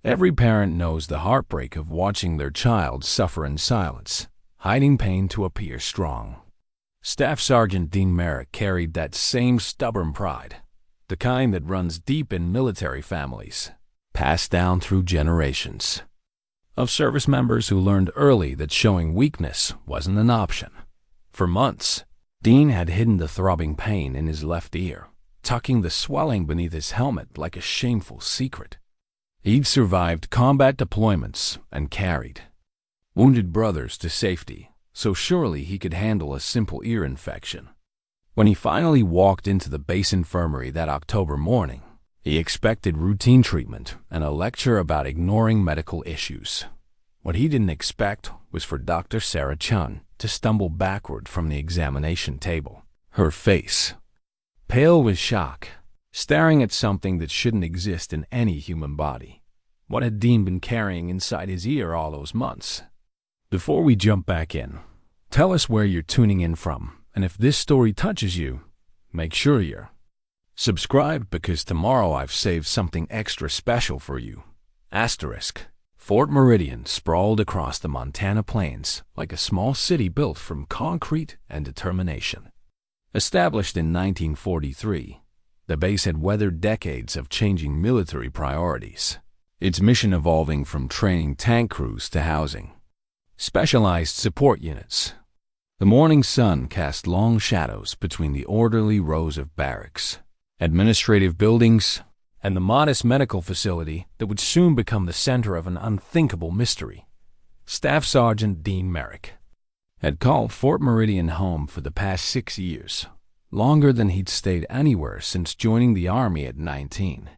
Every parent knows the heartbreak of watching their child suffer in silence, hiding pain to appear strong. Staff Sergeant Dean Merrick carried that same stubborn pride, the kind that runs deep in military families, passed down through generations, of service members who learned early that showing weakness wasn't an option. For months, Dean had hidden the throbbing pain in his left ear, tucking the swelling beneath his helmet like a shameful secret. He'd survived combat deployments and carried wounded brothers to safety, so surely he could handle a simple ear infection. When he finally walked into the base infirmary that October morning, he expected routine treatment and a lecture about ignoring medical issues. What he didn't expect was for Dr. Sarah Chun to stumble backward from the examination table, her face pale with shock, staring at something that shouldn't exist in any human body. What had Dean been carrying inside his ear all those months? Before we jump back in, tell us where you're tuning in from, and if this story touches you, make sure you're subscribed, because tomorrow I've saved something extra special for you. Asterisk. Fort Meridian sprawled across the Montana plains like a small city built from concrete and determination. Established in 1943, the base had weathered decades of changing military priorities, its mission evolving from training tank crews to housing specialized support units. The morning sun cast long shadows between the orderly rows of barracks, administrative buildings, and the modest medical facility that would soon become the center of an unthinkable mystery. Staff Sergeant Dean Merrick had called Fort Meridian home for the past 6 years, longer than he'd stayed anywhere since joining the Army at 19.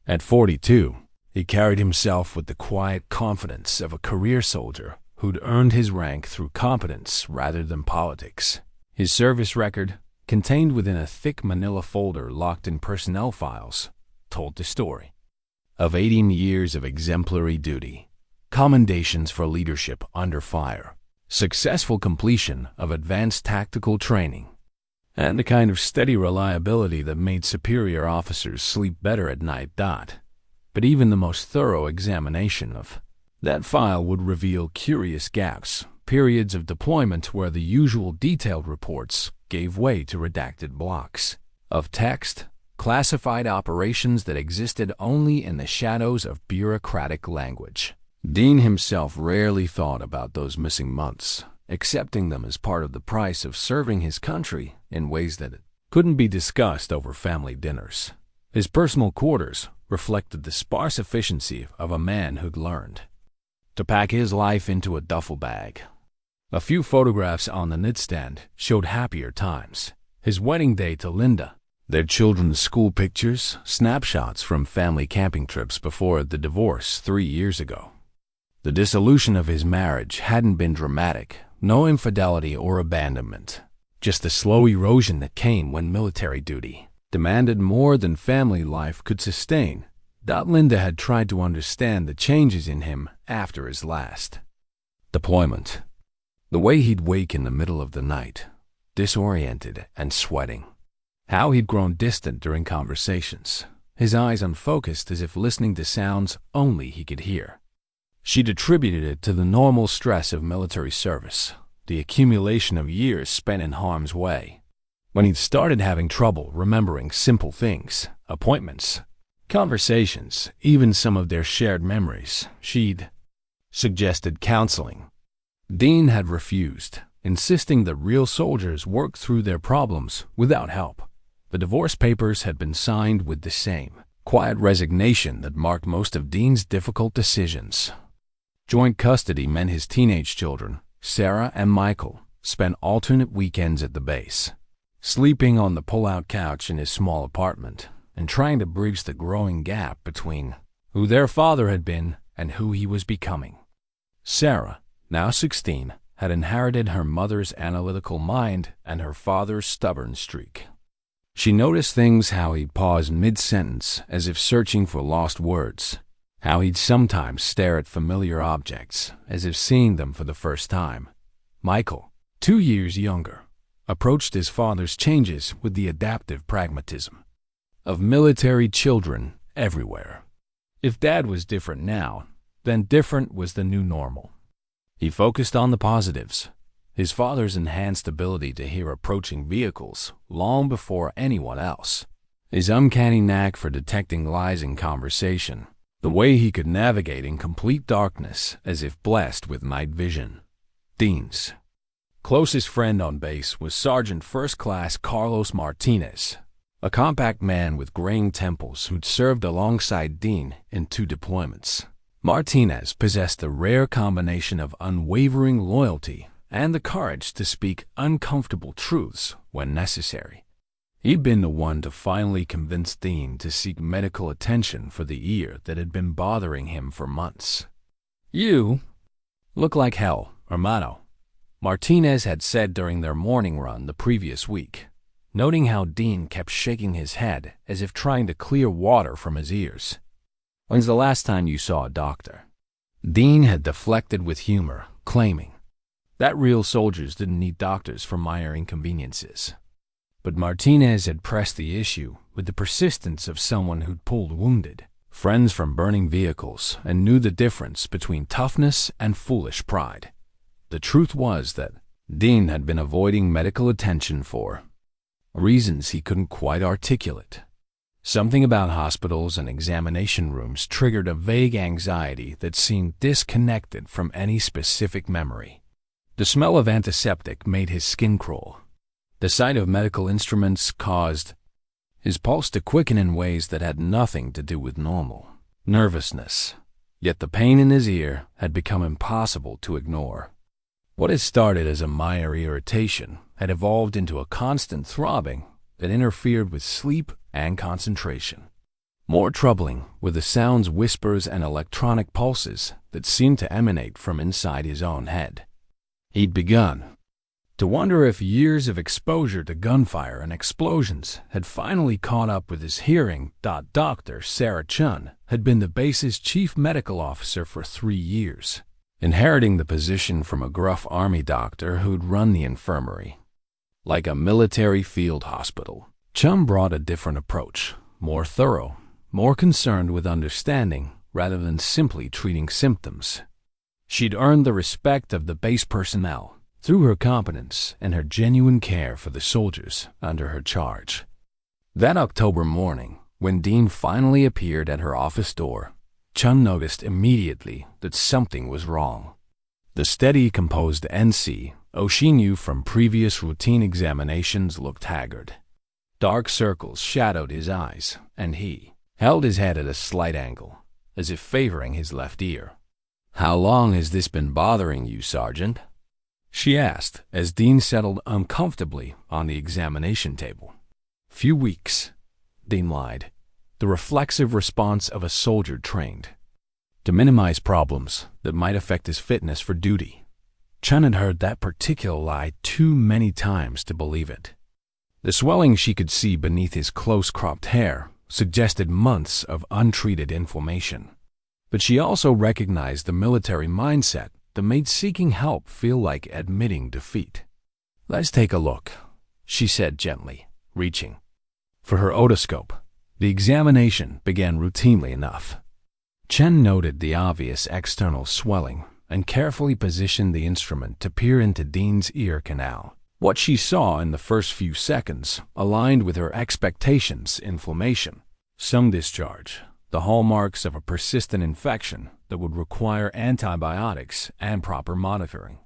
At 42, he carried himself with the quiet confidence of a career soldier who'd earned his rank through competence rather than politics. His service record, contained within a thick manila folder locked in personnel files, told the story of 18 years of exemplary duty, commendations for leadership under fire, successful completion of advanced tactical training, and the kind of steady reliability that made superior officers sleep better at night. But even the most thorough examination of that file would reveal curious gaps, periods of deployment where the usual detailed reports gave way to redacted blocks of text, classified operations that existed only in the shadows of bureaucratic language. Dean himself rarely thought about those missing months, accepting them as part of the price of serving his country in ways that couldn't be discussed over family dinners. His personal quarters reflected the sparse efficiency of a man who'd learned to pack his life into a duffel bag. A few photographs on the nightstand showed happier times. His wedding day to Linda, their children's school pictures, snapshots from family camping trips before the divorce 3 years ago. The dissolution of his marriage hadn't been dramatic, no infidelity or abandonment, just the slow erosion that came when military duty demanded more than family life could sustain. Linda had tried to understand the changes in him after his last deployment. The way he'd wake in the middle of the night, disoriented and sweating. How he'd grown distant during conversations, his eyes unfocused as if listening to sounds only he could hear. She'd attributed it to the normal stress of military service, the accumulation of years spent in harm's way. When he'd started having trouble remembering simple things, appointments, conversations, even some of their shared memories, she'd suggested counseling. Dean had refused, insisting that real soldiers work through their problems without help. The divorce papers had been signed with the same quiet resignation that marked most of Dean's difficult decisions. Joint custody meant his teenage children, Sarah and Michael, spent alternate weekends at the base, sleeping on the pull-out couch in his small apartment and trying to bridge the growing gap between who their father had been and who he was becoming. Sarah, now 16, had inherited her mother's analytical mind and her father's stubborn streak. She noticed things: how he'd pause mid-sentence as if searching for lost words, how he'd sometimes stare at familiar objects as if seeing them for the first time. Michael, 2 years younger, approached his father's changes with the adaptive pragmatism of military children everywhere. If Dad was different now, then different was the new normal. He focused on the positives. His father's enhanced ability to hear approaching vehicles long before anyone else. His uncanny knack for detecting lies in conversation. The way he could navigate in complete darkness as if blessed with night vision. Dean's closest friend on base was Sergeant First Class Carlos Martinez, a compact man with graying temples who'd served alongside Dean in 2 deployments. Martinez possessed the rare combination of unwavering loyalty and the courage to speak uncomfortable truths when necessary. He'd been the one to finally convince Dean to seek medical attention for the ear that had been bothering him for months. "You look like hell, hermano," Martinez had said during their morning run the previous week, noting how Dean kept shaking his head as if trying to clear water from his ears. "When's the last time you saw a doctor?" Dean had deflected with humor, claiming that real soldiers didn't need doctors for minor inconveniences. But Martinez had pressed the issue with the persistence of someone who'd pulled wounded friends from burning vehicles and knew the difference between toughness and foolish pride. The truth was that Dean had been avoiding medical attention for reasons he couldn't quite articulate. Something about hospitals and examination rooms triggered a vague anxiety that seemed disconnected from any specific memory. The smell of antiseptic made his skin crawl. The sight of medical instruments caused his pulse to quicken in ways that had nothing to do with normal nervousness. Yet the pain in his ear had become impossible to ignore. What had started as a minor irritation had evolved into a constant throbbing that interfered with sleep and concentration. More troubling were the sounds, whispers, and electronic pulses that seemed to emanate from inside his own head. He'd begun to wonder if years of exposure to gunfire and explosions had finally caught up with his hearing. Dr. Sarah Chun had been the base's chief medical officer for 3 years, inheriting the position from a gruff army doctor who'd run the infirmary. Like a military field hospital, Chun brought a different approach, more thorough, more concerned with understanding rather than simply treating symptoms. She'd earned the respect of the base personnel through her competence and her genuine care for the soldiers under her charge. That October morning, when Dean finally appeared at her office door, Chun noticed immediately that something was wrong. The steady, composed NC, she knew from previous routine examinations, looked haggard. Dark circles shadowed his eyes, and he held his head at a slight angle, as if favoring his left ear. "How long has this been bothering you, Sergeant?" she asked as Dean settled uncomfortably on the examination table. "Few weeks," Dean lied, the reflexive response of a soldier trained to minimize problems that might affect his fitness for duty. Chun had heard that particular lie too many times to believe it. The swelling she could see beneath his close-cropped hair suggested months of untreated inflammation. But she also recognized the military mindset that made seeking help feel like admitting defeat. "Let's take a look," she said gently, reaching for her otoscope. The examination began routinely enough. Chen noted the obvious external swelling and carefully positioned the instrument to peer into Dean's ear canal. What she saw in the first few seconds aligned with her expectations: inflammation, some discharge, the hallmarks of a persistent infection that would require antibiotics and proper monitoring.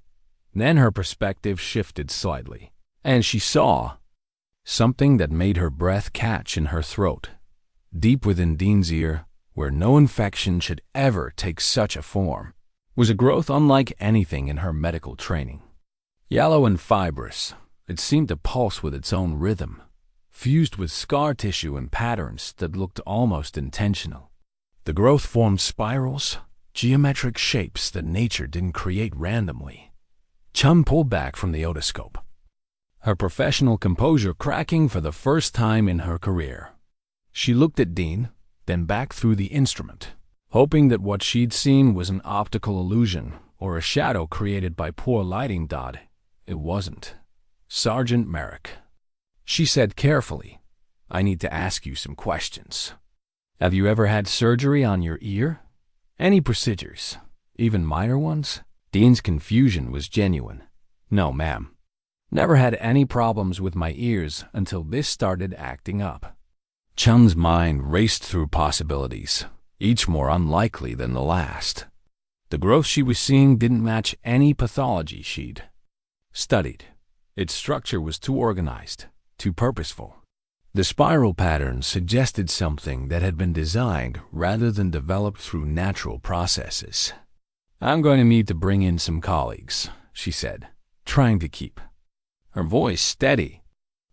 Then her perspective shifted slightly, and she saw something that made her breath catch in her throat. Deep within Dean's ear, where no infection should ever take such a form, was a growth unlike anything in her medical training. Yellow and fibrous, it seemed to pulse with its own rhythm, fused with scar tissue and patterns that looked almost intentional. The growth formed spirals, geometric shapes that nature didn't create randomly. Chun pulled back from the otoscope, her professional composure cracking for the first time in her career. She looked at Dean, then back through the instrument, hoping that what she'd seen was an optical illusion or a shadow created by poor lighting. It wasn't. "Sergeant Merrick," she said carefully, "I need to ask you some questions." Have you ever had surgery on your ear? Any procedures, even minor ones? Dean's confusion was genuine. No, ma'am. Never had any problems with my ears until this started acting up. Chun's mind raced through possibilities, each more unlikely than the last. The growth she was seeing didn't match any pathology she'd studied. Its structure was too organized, too purposeful. The spiral pattern suggested something that had been designed rather than developed through natural processes. I'm going to need to bring in some colleagues, she said, trying to keep her voice steady.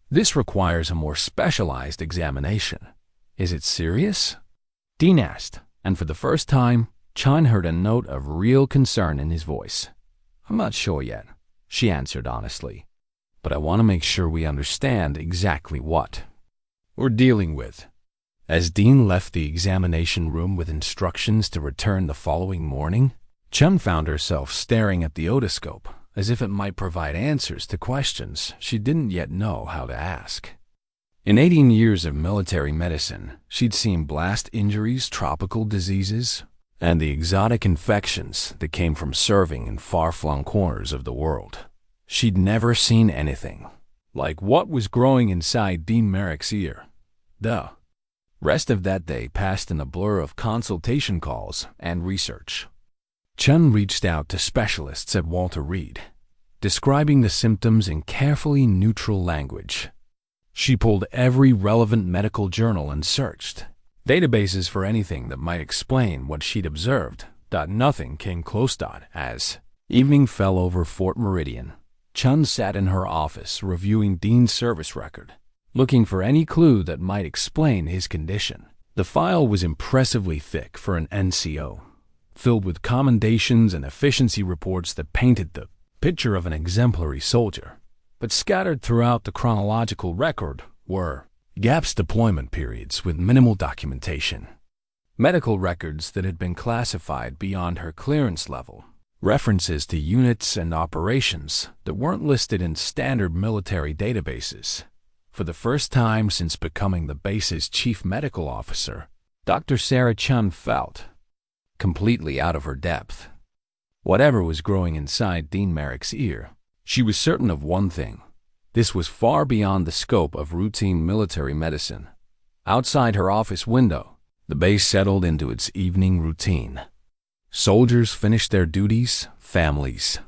This requires a more specialized examination. Is it serious? Dean asked, and for the first time, Chun heard a note of real concern in his voice. I'm not sure yet, she answered honestly, but I want to make sure we understand exactly what we're dealing with. As Dean left the examination room with instructions to return the following morning, Chun found herself staring at the otoscope as if it might provide answers to questions she didn't yet know how to ask. In 18 years of military medicine, she'd seen blast injuries, tropical diseases, and the exotic infections that came from serving in far-flung corners of the world. She'd never seen anything like what was growing inside Dean Merrick's ear. The rest of that day passed in a blur of consultation calls and research. Chun reached out to specialists at Walter Reed, describing the symptoms in carefully neutral language. She pulled every relevant medical journal and searched databases for anything that might explain what she'd observed. Nothing came close. As evening fell over Fort Meridian, Chun sat in her office reviewing Dean's service record, looking for any clue that might explain his condition. The file was impressively thick for an NCO, filled with commendations and efficiency reports that painted the picture of an exemplary soldier. But scattered throughout the chronological record were gaps, deployment periods with minimal documentation, medical records that had been classified beyond her clearance level, references to units and operations that weren't listed in standard military databases. For the first time since becoming the base's chief medical officer, Dr. Sarah Chun felt completely out of her depth. Whatever was growing inside Dean Merrick's ear, she was certain of one thing. This was far beyond the scope of routine military medicine. Outside her office window, the base settled into its evening routine. Soldiers finished their duties, families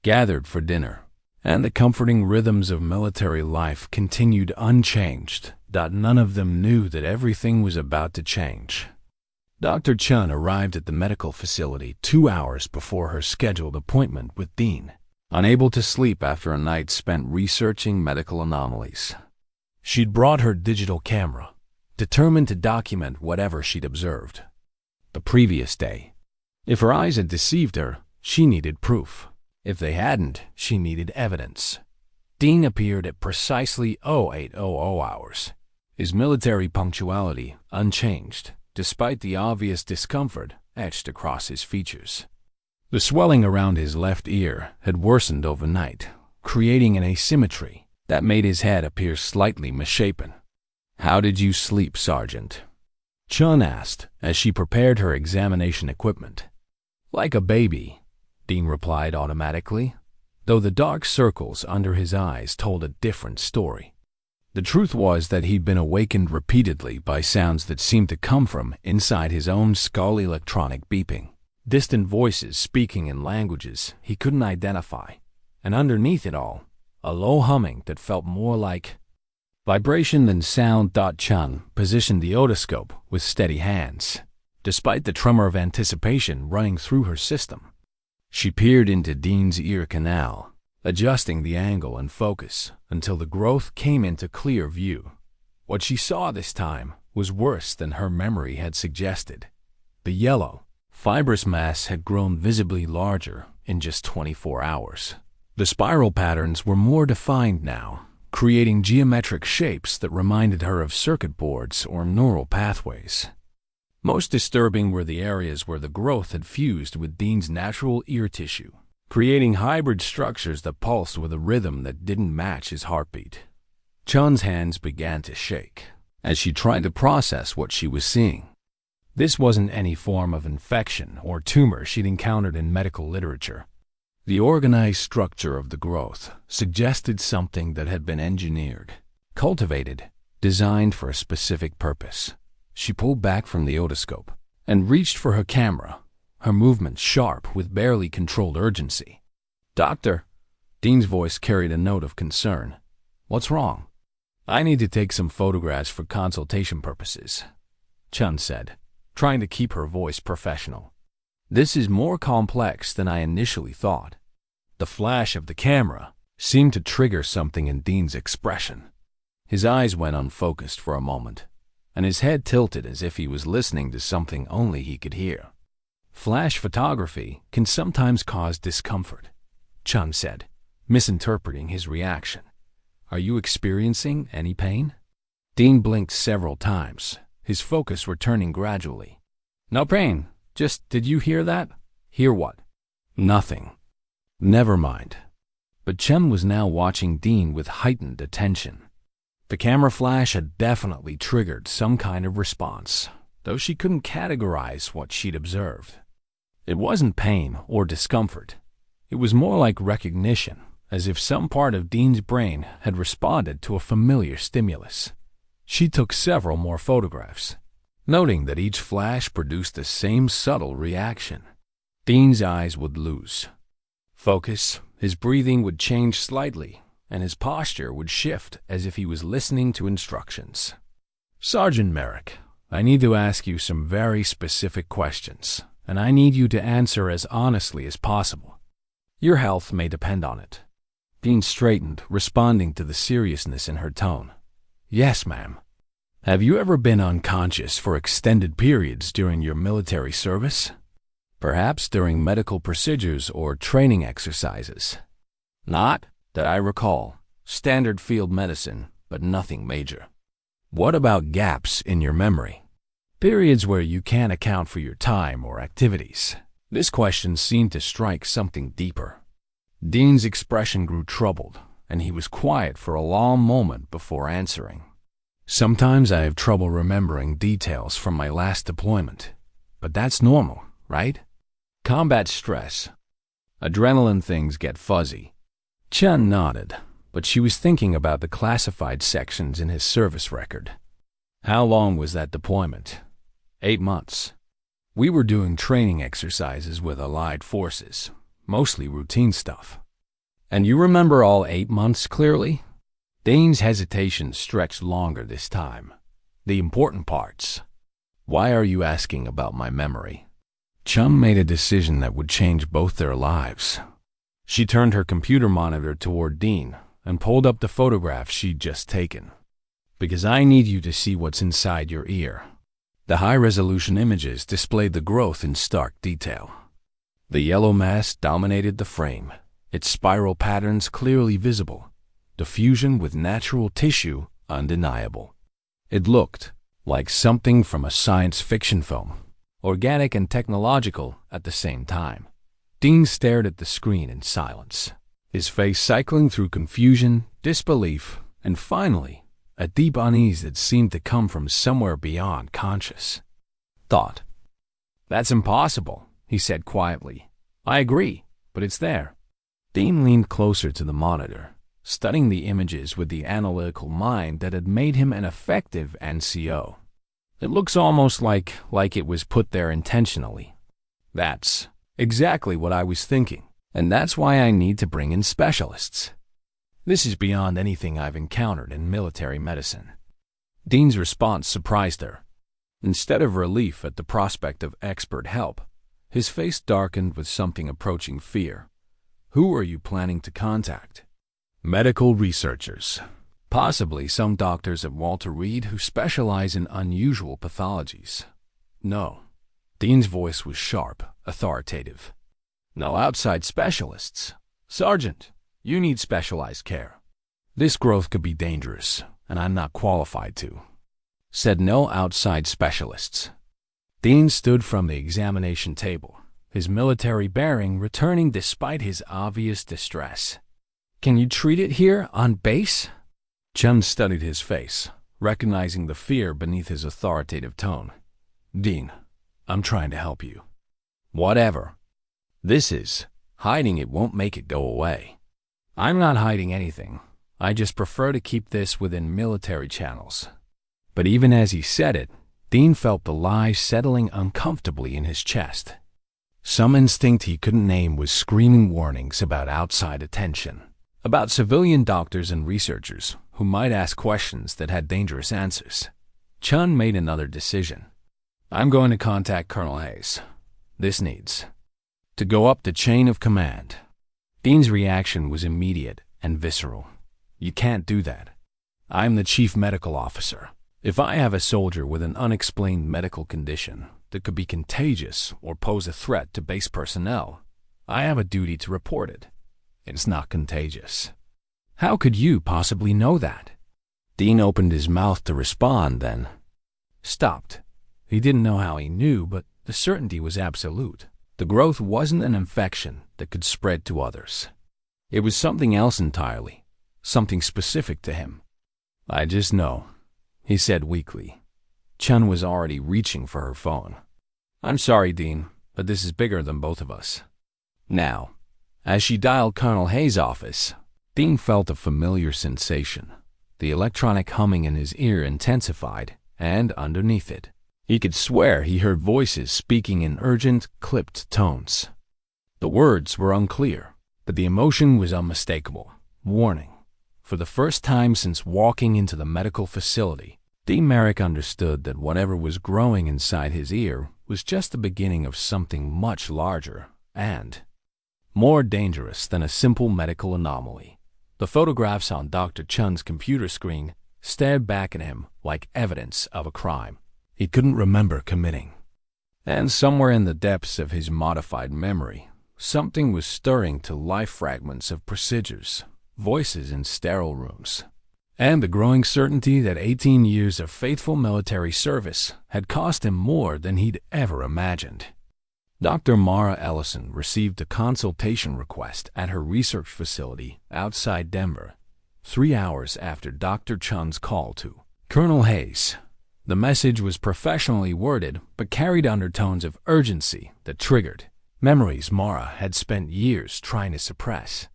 gathered for dinner, and the comforting rhythms of military life continued unchanged. None of them knew that everything was about to change. Dr. Chun arrived at the medical facility 2 hours before her scheduled appointment with Dean, unable to sleep after a night spent researching medical anomalies. She'd brought her digital camera, determined to document whatever she'd observed the previous day. If her eyes had deceived her, she needed proof. If they hadn't, she needed evidence. Dean appeared at precisely 0800 hours, his military punctuality unchanged, despite the obvious discomfort etched across his features. The swelling around his left ear had worsened overnight, creating an asymmetry that made his head appear slightly misshapen. "How did you sleep, Sergeant?" Chun asked as she prepared her examination equipment. "Like a baby," Dean replied automatically, though the dark circles under his eyes told a different story. The truth was that he'd been awakened repeatedly by sounds that seemed to come from inside his own skull, electronic beeping, distant voices speaking in languages he couldn't identify, and underneath it all, a low humming that felt more like vibration than sound. Chun positioned the otoscope with steady hands, despite the tremor of anticipation running through her system. She peered into Dean's ear canal, adjusting the angle and focus until the growth came into clear view. What she saw this time was worse than her memory had suggested. The yellow, fibrous mass had grown visibly larger in just 24 hours. The spiral patterns were more defined now, creating geometric shapes that reminded her of circuit boards or neural pathways. Most disturbing were the areas where the growth had fused with Dean's natural ear tissue, creating hybrid structures that pulsed with a rhythm that didn't match his heartbeat. Chun's hands began to shake, as she tried to process what she was seeing. This wasn't any form of infection or tumor she'd encountered in medical literature. The organized structure of the growth suggested something that had been engineered, cultivated, designed for a specific purpose. She pulled back from the otoscope and reached for her camera, her movements sharp with barely controlled urgency. "Doctor," Dean's voice carried a note of concern. "What's wrong?" "I need to take some photographs for consultation purposes," Chun said, trying to keep her voice professional. "This is more complex than I initially thought." The flash of the camera seemed to trigger something in Dean's expression. His eyes went unfocused for a moment, and his head tilted as if he was listening to something only he could hear. "Flash photography can sometimes cause discomfort," Chun said, misinterpreting his reaction. "Are you experiencing any pain?" Dean blinked several times, his focus returning gradually. "No pain. Just, did you hear that?" "Hear what?" "Nothing." "Never mind." But Chun was now watching Dean with heightened attention. The camera flash had definitely triggered some kind of response, though she couldn't categorize what she'd observed. It wasn't pain or discomfort. It was more like recognition, as if some part of Dean's brain had responded to a familiar stimulus. She took several more photographs, noting that each flash produced the same subtle reaction. Dean's eyes would lose focus, his breathing would change slightly, and his posture would shift as if he was listening to instructions. "Sergeant Merrick, I need to ask you some very specific questions, and I need you to answer as honestly as possible. Your health may depend on it." Dean straightened, responding to the seriousness in her tone. "Yes, ma'am." "Have you ever been unconscious for extended periods during your military service? Perhaps during medical procedures or training exercises?" "Not that I recall. Standard field medicine, but nothing major." "What about gaps in your memory? Periods where you can't account for your time or activities?" This question seemed to strike something deeper. Dean's expression grew troubled, and he was quiet for a long moment before answering. "Sometimes I have trouble remembering details from my last deployment, but that's normal, right? Combat stress. Adrenaline things get fuzzy." Chun nodded, but she was thinking about the classified sections in his service record. "How long was that deployment?" 8 months. We were doing training exercises with Allied forces, mostly routine stuff." "And you remember all 8 months clearly?" Dane's hesitation stretched longer this time. "The important parts." "Why are you asking about my memory?" Chum made a decision that would change both their lives. She turned her computer monitor toward Dean and pulled up the photograph she'd just taken. "Because I need you to see what's inside your ear." The high-resolution images displayed the growth in stark detail. The yellow mass dominated the frame, its spiral patterns clearly visible, diffusion with natural tissue undeniable. It looked like something from a science fiction film, organic and technological at the same time. Dean stared at the screen in silence, his face cycling through confusion, disbelief, and finally, a deep unease that seemed to come from somewhere beyond conscious thought. "That's impossible," he said quietly. "I agree, but it's there." Dean leaned closer to the monitor, studying the images with the analytical mind that had made him an effective NCO. "It looks almost like it was put there intentionally." "That's exactly what I was thinking, and that's why I need to bring in specialists. This is beyond anything I've encountered in military medicine." Dean's response surprised her. Instead of relief at the prospect of expert help, his face darkened with something approaching fear. "Who are you planning to contact?" "Medical researchers. Possibly some doctors at Walter Reed who specialize in unusual pathologies." "No." Dean's voice was sharp, authoritative. "No outside specialists. Sergeant, you need specialized care. This growth could be dangerous, and I'm not qualified to." Said no outside specialists. Dean stood from the examination table, his military bearing returning despite his obvious distress. "Can you treat it here on base?" Chum studied his face, recognizing the fear beneath his authoritative tone. "Dean, I'm trying to help you." "Whatever this is, hiding it won't make it go away." "I'm not hiding anything. I just prefer to keep this within military channels." But even as he said it, Dean felt the lie settling uncomfortably in his chest. Some instinct he couldn't name was screaming warnings about outside attention, about civilian doctors and researchers who might ask questions that had dangerous answers. Chun made another decision. "I'm going to contact Colonel Hayes. This needs to go up the chain of command." Dean's reaction was immediate and visceral. "You can't do that. I'm the chief medical officer. If I have a soldier with an unexplained medical condition that could be contagious or pose a threat to base personnel, I have a duty to report it. It's not contagious." "How could you possibly know that?" Dean opened his mouth to respond, then stopped. He didn't know how he knew, but the certainty was absolute. The growth wasn't an infection that could spread to others. It was something else entirely, something specific to him. "I just know," he said weakly. Chun was already reaching for her phone. "I'm sorry, Dean, but this is bigger than both of us." Now, as she dialed Colonel Hayes' office, Dean felt a familiar sensation. The electronic humming in his ear intensified, and underneath it, he could swear he heard voices speaking in urgent, clipped tones. The words were unclear, but the emotion was unmistakable. Warning. For the first time since walking into the medical facility, Dean Merrick understood that whatever was growing inside his ear was just the beginning of something much larger and more dangerous than a simple medical anomaly. The photographs on Dr. Chun's computer screen stared back at him like evidence of a crime he couldn't remember committing. And somewhere in the depths of his modified memory, something was stirring to life fragments of procedures, voices in sterile rooms, and the growing certainty that 18 years of faithful military service had cost him more than he'd ever imagined. Dr. Mara Ellison received a consultation request at her research facility outside Denver, 3 hours after Dr. Chun's call to Colonel Hayes. The message was professionally worded but carried undertones of urgency that triggered memories Mara had spent years trying to suppress.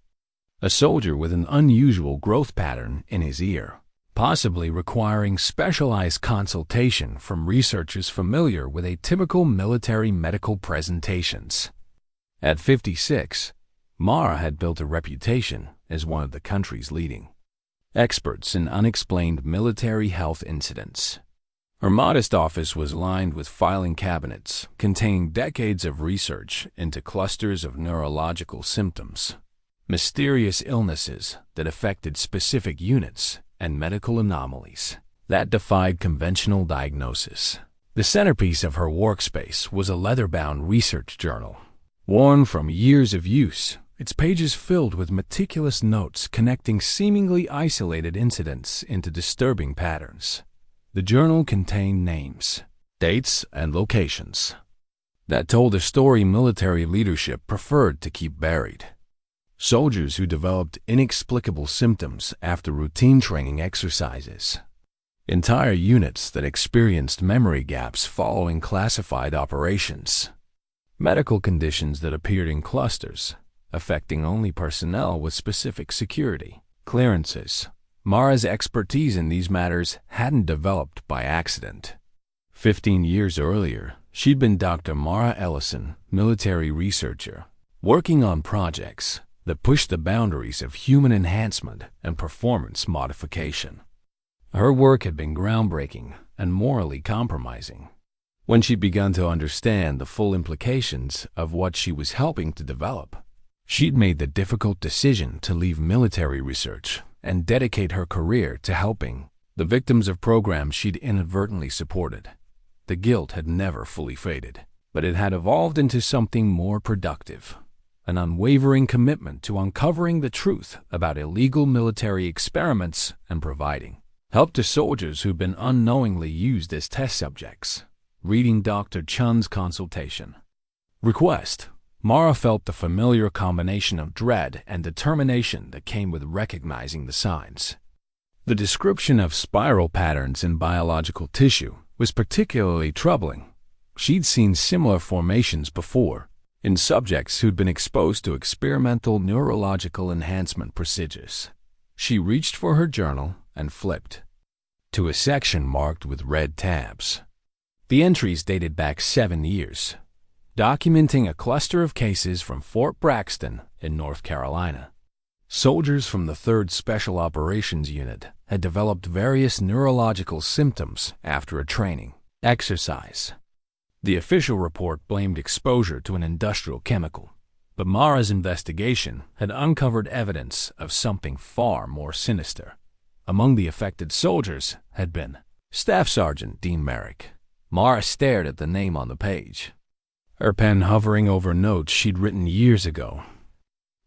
A soldier with an unusual growth pattern in his ear, possibly requiring specialized consultation from researchers familiar with atypical military medical presentations. At 56, Mara had built a reputation as one of the country's leading experts in unexplained military health incidents. Her modest office was lined with filing cabinets containing decades of research into clusters of neurological symptoms, mysterious illnesses that affected specific units, and medical anomalies that defied conventional diagnosis. The centerpiece of her workspace was a leather-bound research journal, worn from years of use, its pages filled with meticulous notes connecting seemingly isolated incidents into disturbing patterns. The journal contained names, dates, and locations that told a story military leadership preferred to keep buried. Soldiers who developed inexplicable symptoms after routine training exercises. Entire units that experienced memory gaps following classified operations. Medical conditions that appeared in clusters, affecting only personnel with specific security clearances. Mara's expertise in these matters hadn't developed by accident. 15 years earlier, she'd been Dr. Mara Ellison, military researcher, working on projects that pushed the boundaries of human enhancement and performance modification. Her work had been groundbreaking and morally compromising. When she'd begun to understand the full implications of what she was helping to develop, she'd made the difficult decision to leave military research and dedicate her career to helping the victims of programs she'd inadvertently supported. The guilt had never fully faded, but it had evolved into something more productive, an unwavering commitment to uncovering the truth about illegal military experiments and providing help to soldiers who'd been unknowingly used as test subjects. Reading Dr. Chun's consultation request, Mara felt the familiar combination of dread and determination that came with recognizing the signs. The description of spiral patterns in biological tissue was particularly troubling. She'd seen similar formations before in subjects who'd been exposed to experimental neurological enhancement procedures. She reached for her journal and flipped to a section marked with red tabs. The entries dated back 7 years, documenting a cluster of cases from Fort Braxton in North Carolina. Soldiers from the 3rd Special Operations Unit had developed various neurological symptoms after a training exercise. The official report blamed exposure to an industrial chemical, but Mara's investigation had uncovered evidence of something far more sinister. Among the affected soldiers had been Staff Sergeant Dean Merrick. Mara stared at the name on the page, her pen hovering over notes she'd written years ago.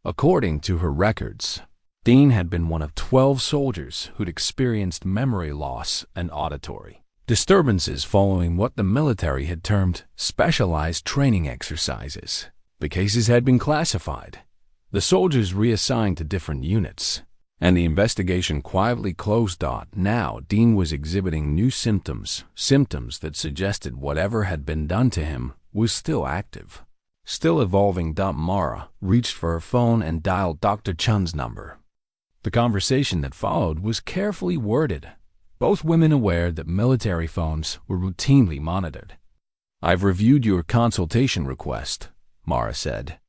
According to her records, Dean had been one of 12 soldiers who'd experienced memory loss and auditory disturbances following what the military had termed specialized training exercises. The cases had been classified, the soldiers reassigned to different units, and the investigation quietly closed. Now Dean was exhibiting new symptoms that suggested whatever had been done to him was still active, still evolving. Mara reached for her phone and dialed Dr. Chun's number. The conversation that followed was carefully worded, both women aware that military phones were routinely monitored. "I've reviewed your consultation request," Mara said.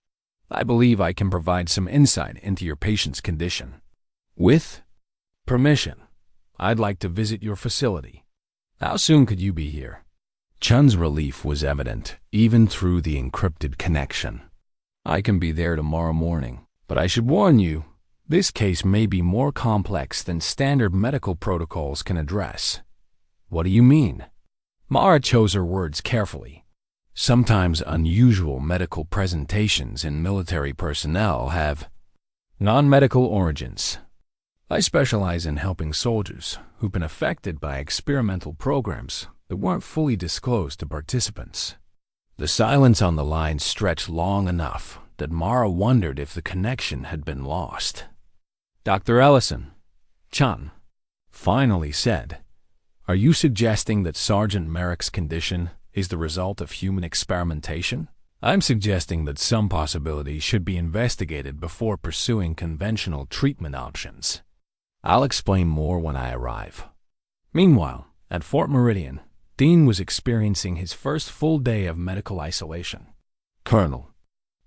"I believe I can provide some insight into your patient's condition. With permission, I'd like to visit your facility. How soon could you be here?" Chun's relief was evident, even through the encrypted connection. "I can be there tomorrow morning, but I should warn you, this case may be more complex than standard medical protocols can address." "What do you mean?" Mara chose her words carefully. Sometimes unusual medical presentations in military personnel have non-medical origins. I specialize in helping soldiers who've been affected by experimental programs that weren't fully disclosed to participants. The silence on the line stretched long enough that Mara wondered if the connection had been lost. "Dr. Ellison," Chun finally said, "are you suggesting that Sergeant Merrick's condition is the result of human experimentation?" "I'm suggesting that some possibilities should be investigated before pursuing conventional treatment options. I'll explain more when I arrive." Meanwhile, at Fort Meridian, Dean was experiencing his first full day of medical isolation. Colonel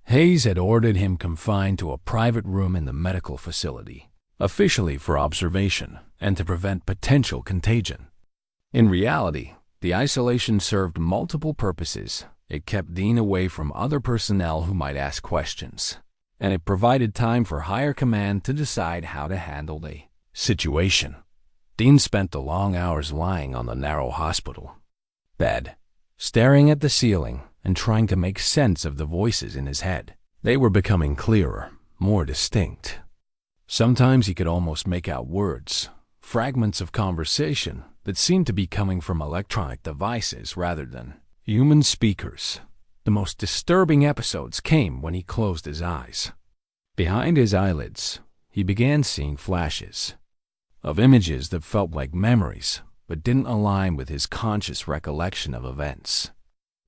Hayes had ordered him confined to a private room in the medical facility, officially for observation and to prevent potential contagion. In reality, the isolation served multiple purposes. It kept Dean away from other personnel who might ask questions, and it provided time for higher command to decide how to handle the situation. Dean spent the long hours lying on the narrow hospital bed, staring at the ceiling and trying to make sense of the voices in his head. They were becoming clearer, more distinct. Sometimes he could almost make out words, fragments of conversation that seemed to be coming from electronic devices rather than human speakers. The most disturbing episodes came when he closed his eyes. Behind his eyelids, he began seeing flashes of images that felt like memories but didn't align with his conscious recollection of events.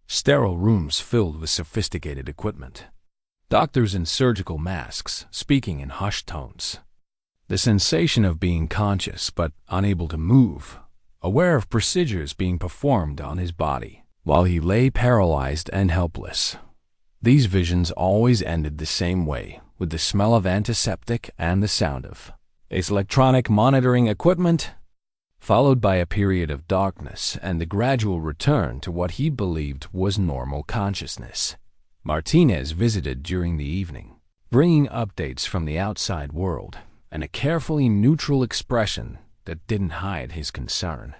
Sterile rooms filled with sophisticated equipment. Doctors in surgical masks speaking in hushed tones. The sensation of being conscious but unable to move, aware of procedures being performed on his body, while he lay paralyzed and helpless. These visions always ended the same way, with the smell of antiseptic and the sound of his electronic monitoring equipment, followed by a period of darkness and the gradual return to what he believed was normal consciousness. Martinez visited during the evening, bringing updates from the outside world and a carefully neutral expression that didn't hide his concern.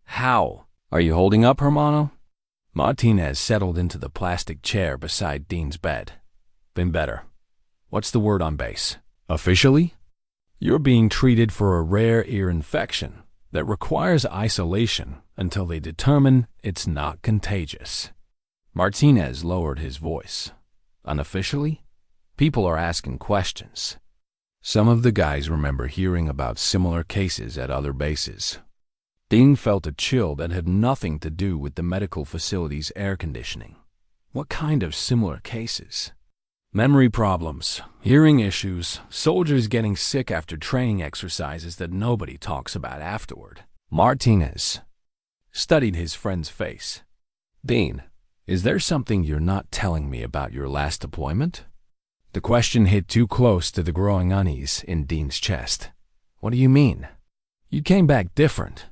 "How? Are you holding up, Hermano?" Martinez settled into the plastic chair beside Dean's bed. "Been better. What's the word on base?" "Officially, you're being treated for a rare ear infection that requires isolation until they determine it's not contagious." Martinez lowered his voice. "Unofficially, people are asking questions. Some of the guys remember hearing about similar cases at other bases. Dean felt a chill that had nothing to do with the medical facility's air conditioning. What kind of similar cases? Memory problems, hearing issues, soldiers getting sick after training exercises that nobody talks about afterward. Martinez studied his friend's face. Dean, is there something you're not telling me about your last deployment? The question hit too close to the growing unease in Dean's chest. What do you mean? You came back different.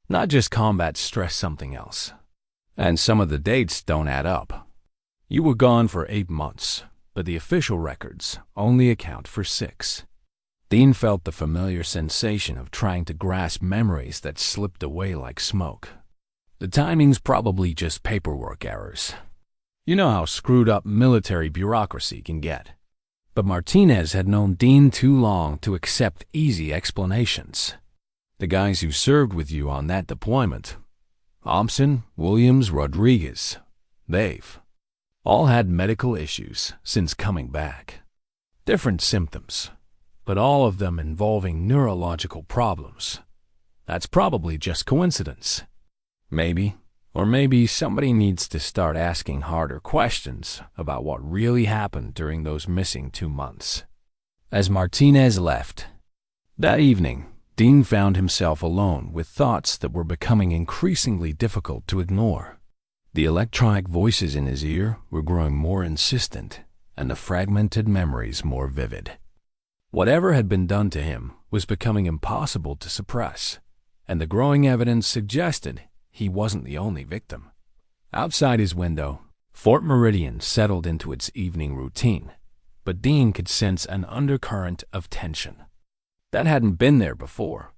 Not just combat stress, something else. And some of the dates don't add up. You were gone for 8 months, but the official records only account for 6. Dean felt the familiar sensation of trying to grasp memories that slipped away like smoke. The timing's probably just paperwork errors. You know how screwed up military bureaucracy can get. But Martinez had known Dean too long to accept easy explanations. The guys who served with you on that deployment, Thompson, Williams, Rodriguez, they've all had medical issues since coming back. Different symptoms, but all of them involving neurological problems. That's probably just coincidence. Maybe, or maybe somebody needs to start asking harder questions about what really happened during those missing 2 months. As Martinez left that evening, Dean found himself alone with thoughts that were becoming increasingly difficult to ignore. The electronic voices in his ear were growing more insistent, and the fragmented memories more vivid. Whatever had been done to him was becoming impossible to suppress, and the growing evidence suggested he wasn't the only victim. Outside his window, Fort Meridian settled into its evening routine, but Dean could sense an undercurrent of tension that hadn't been there before.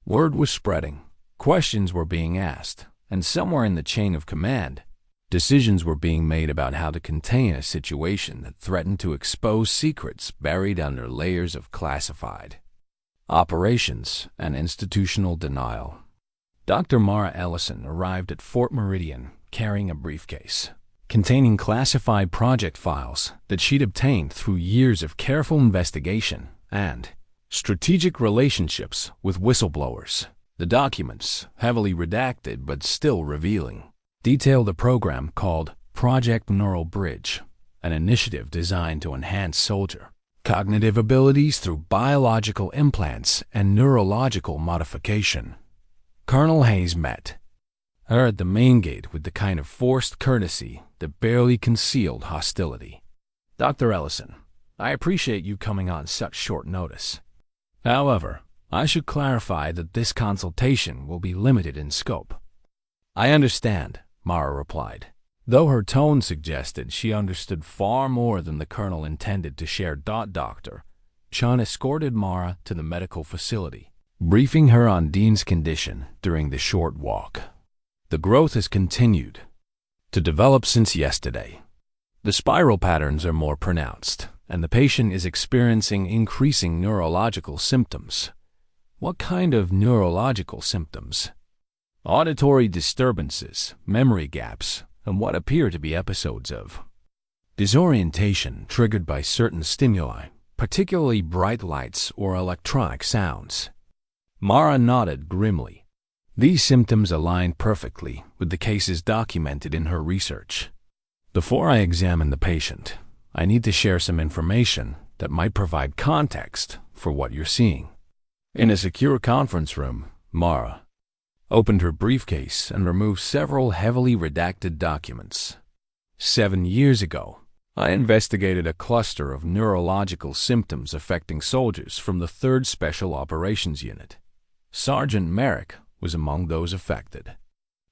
Word was spreading, questions were being asked, and somewhere in the chain of command, decisions were being made about how to contain a situation that threatened to expose secrets buried under layers of classified operations and institutional denial. Dr. Mara Ellison arrived at Fort Meridian carrying a briefcase containing classified project files that she'd obtained through years of careful investigation and strategic relationships with whistleblowers. The documents, heavily redacted but still revealing, detailed a program called Project Neural Bridge, an initiative designed to enhance soldier cognitive abilities through biological implants and neurological modification. Colonel Hayes met her at the main gate with the kind of forced courtesy that barely concealed hostility. Dr. Ellison, I appreciate you coming on such short notice. However, I should clarify that this consultation will be limited in scope. I understand, Mara replied, though her tone suggested she understood far more than the colonel intended to share. Dr. Chun escorted Mara to the medical facility, briefing her on Dean's condition during the short walk. The growth has continued to develop since yesterday. The spiral patterns are more pronounced, and the patient is experiencing increasing neurological symptoms. What kind of neurological symptoms? Auditory disturbances, memory gaps, and what appear to be episodes of disorientation triggered by certain stimuli, particularly bright lights or electronic sounds. Mara nodded grimly. These symptoms aligned perfectly with the cases documented in her research. Before I examine the patient, I need to share some information that might provide context for what you're seeing. In a secure conference room, Mara opened her briefcase and removed several heavily redacted documents. 7 years ago, I investigated a cluster of neurological symptoms affecting soldiers from the 3rd Special Operations Unit. Sergeant Merrick was among those affected.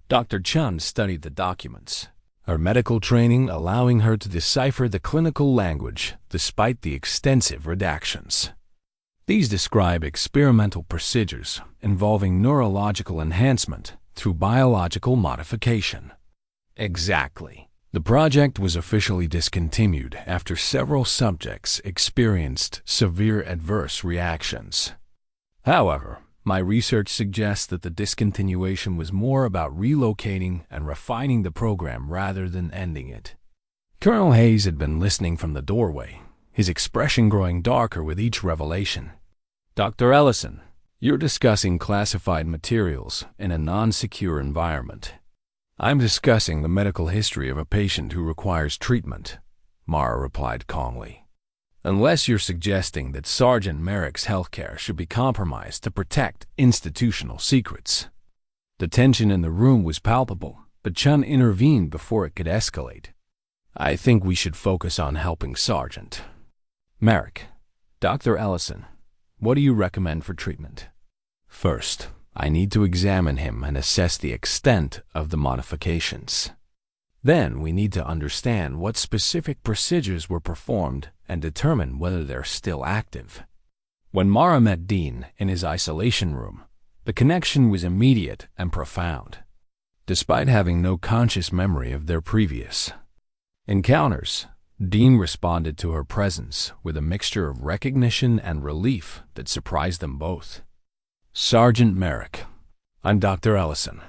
Dr. Chun studied the documents, her medical training allowing her to decipher the clinical language despite the extensive redactions. These describe experimental procedures involving neurological enhancement through biological modification. Exactly. The project was officially discontinued after several subjects experienced severe adverse reactions. However, my research suggests that the discontinuation was more about relocating and refining the program rather than ending it. Colonel Hayes had been listening from the doorway, his expression growing darker with each revelation. "Dr. Ellison, you're discussing classified materials in a non-secure environment." "I'm discussing the medical history of a patient who requires treatment," Mara replied calmly. "Unless you're suggesting that Sergeant Merrick's healthcare should be compromised to protect institutional secrets." The tension in the room was palpable, but Chun intervened before it could escalate. "I think we should focus on helping Sergeant Merrick. Dr. Ellison, what do you recommend for treatment?" "First, I need to examine him and assess the extent of the modifications. Then we need to understand what specific procedures were performed and determine whether they're still active." When Mara met Dean in his isolation room, the connection was immediate and profound. Despite having no conscious memory of their previous encounters, Dean responded to her presence with a mixture of recognition and relief that surprised them both. "Sergeant Merrick, I'm Dr. Ellison.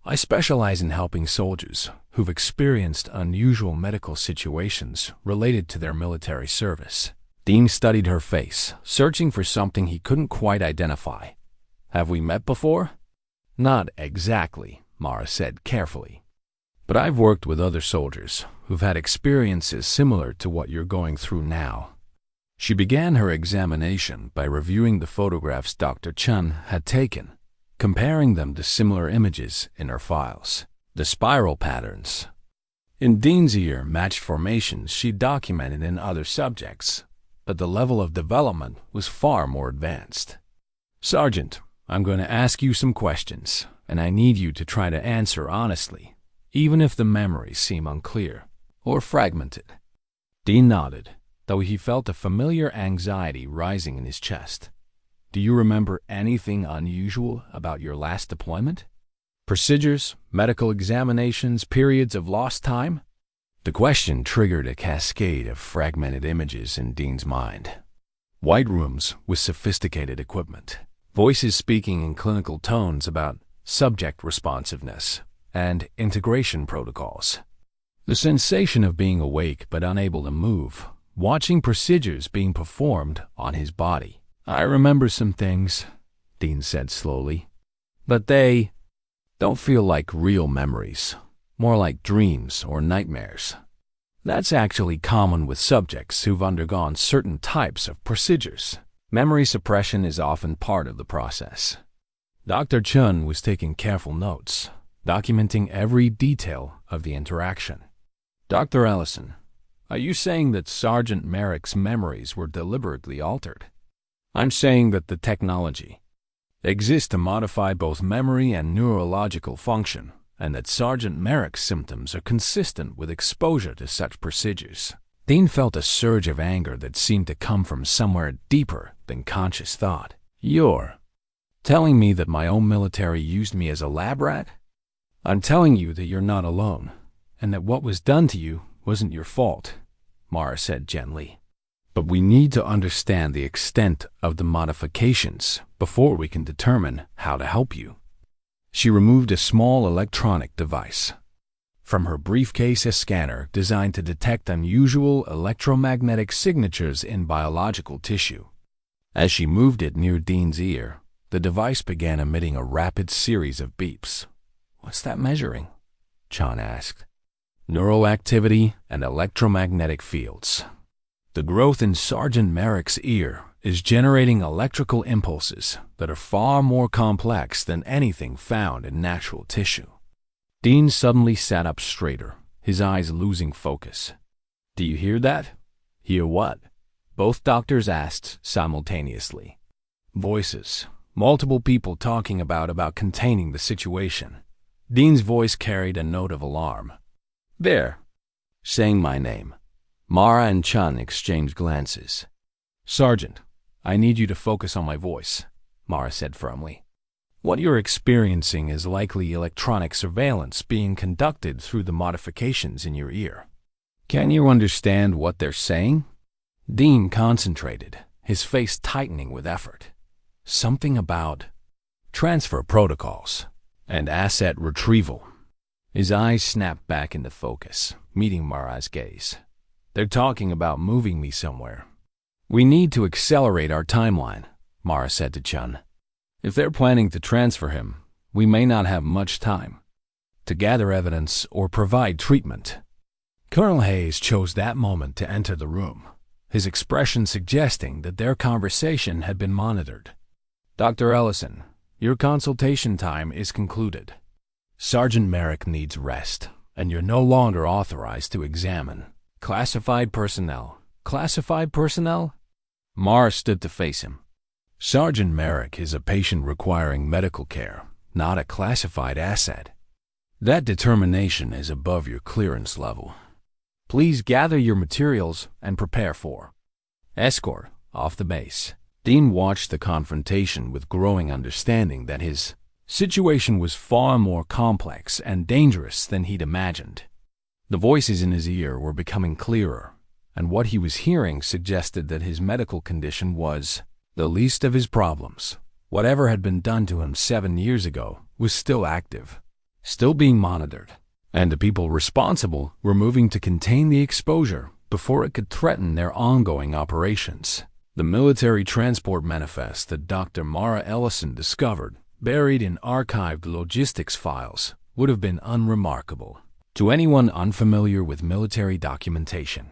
I specialize in helping soldiers who've experienced unusual medical situations related to their military service." Dean studied her face, searching for something he couldn't quite identify. "Have we met before?" "Not exactly," Mara said carefully. "But I've worked with other soldiers who've had experiences similar to what you're going through now." She began her examination by reviewing the photographs Dr. Chun had taken, comparing them to similar images in her files. The spiral patterns in Dean's ear matched formations she documented in other subjects, but the level of development was far more advanced. "Sergeant, I'm going to ask you some questions, and I need you to try to answer honestly, even if the memories seem unclear or fragmented." Dean nodded, though he felt a familiar anxiety rising in his chest. "Do you remember anything unusual about your last deployment? Procedures, medical examinations, periods of lost time?" The question triggered a cascade of fragmented images in Dean's mind. White rooms with sophisticated equipment, voices speaking in clinical tones about subject responsiveness and integration protocols. The sensation of being awake but unable to move, watching procedures being performed on his body. "I remember some things," Dean said slowly, "but they don't feel like real memories, more like dreams or nightmares. That's actually common with subjects who've undergone certain types of procedures. Memory suppression is often part of the process." Dr. Chun was taking careful notes, documenting every detail of the interaction. "Dr. Ellison, are you saying that Sergeant Merrick's memories were deliberately altered?" "I'm saying that the technology exists to modify both memory and neurological function, and that Sergeant Merrick's symptoms are consistent with exposure to such procedures." Dean felt a surge of anger that seemed to come from somewhere deeper than conscious thought. "You're telling me that my own military used me as a lab rat?" "I'm telling you that you're not alone, and that what was done to you wasn't your fault," Mara said gently. "But we need to understand the extent of the modifications before we can determine how to help you." She removed a small electronic device from her briefcase, a scanner designed to detect unusual electromagnetic signatures in biological tissue. As she moved it near Dean's ear, the device began emitting a rapid series of beeps. "What's that measuring?" Chun asked. "Neural activity and electromagnetic fields. The growth in Sergeant Merrick's ear is generating electrical impulses that are far more complex than anything found in natural tissue." Dean suddenly sat up straighter, his eyes losing focus. "Do you hear that?" "Hear what?" both doctors asked simultaneously. Voices, multiple people talking about containing the situation. Dean's voice carried a note of alarm. "There," saying my name. Mara and Chun exchanged glances. "Sergeant, I need you to focus on my voice," Mara said firmly. "What you're experiencing is likely electronic surveillance being conducted through the modifications in your ear. Can you understand what they're saying?" Dean concentrated, his face tightening with effort. Something about transfer protocols and asset retrieval. His eyes snapped back into focus, meeting Mara's gaze. They're talking about moving me somewhere. We need to accelerate our timeline, Mara said to Chun. If they're planning to transfer him, we may not have much time to gather evidence or provide treatment. Colonel Hayes chose that moment to enter the room, his expression suggesting that their conversation had been monitored. Dr. Ellison, your consultation time is concluded. Sergeant Merrick needs rest, and you're no longer authorized to examine. Classified personnel. Classified personnel? Mara stood to face him. Sergeant Merrick is a patient requiring medical care, not a classified asset. That determination is above your clearance level. Please gather your materials and prepare for escort off the base. Dean watched the confrontation with growing understanding that his situation was far more complex and dangerous than he'd imagined. The voices in his ear were becoming clearer, and what he was hearing suggested that his medical condition was the least of his problems. Whatever had been done to him 7 years ago was still active, still being monitored, and the people responsible were moving to contain the exposure before it could threaten their ongoing operations. The military transport manifest that Dr. Mara Ellison discovered, buried in archived logistics files, would have been unremarkable to anyone unfamiliar with military documentation.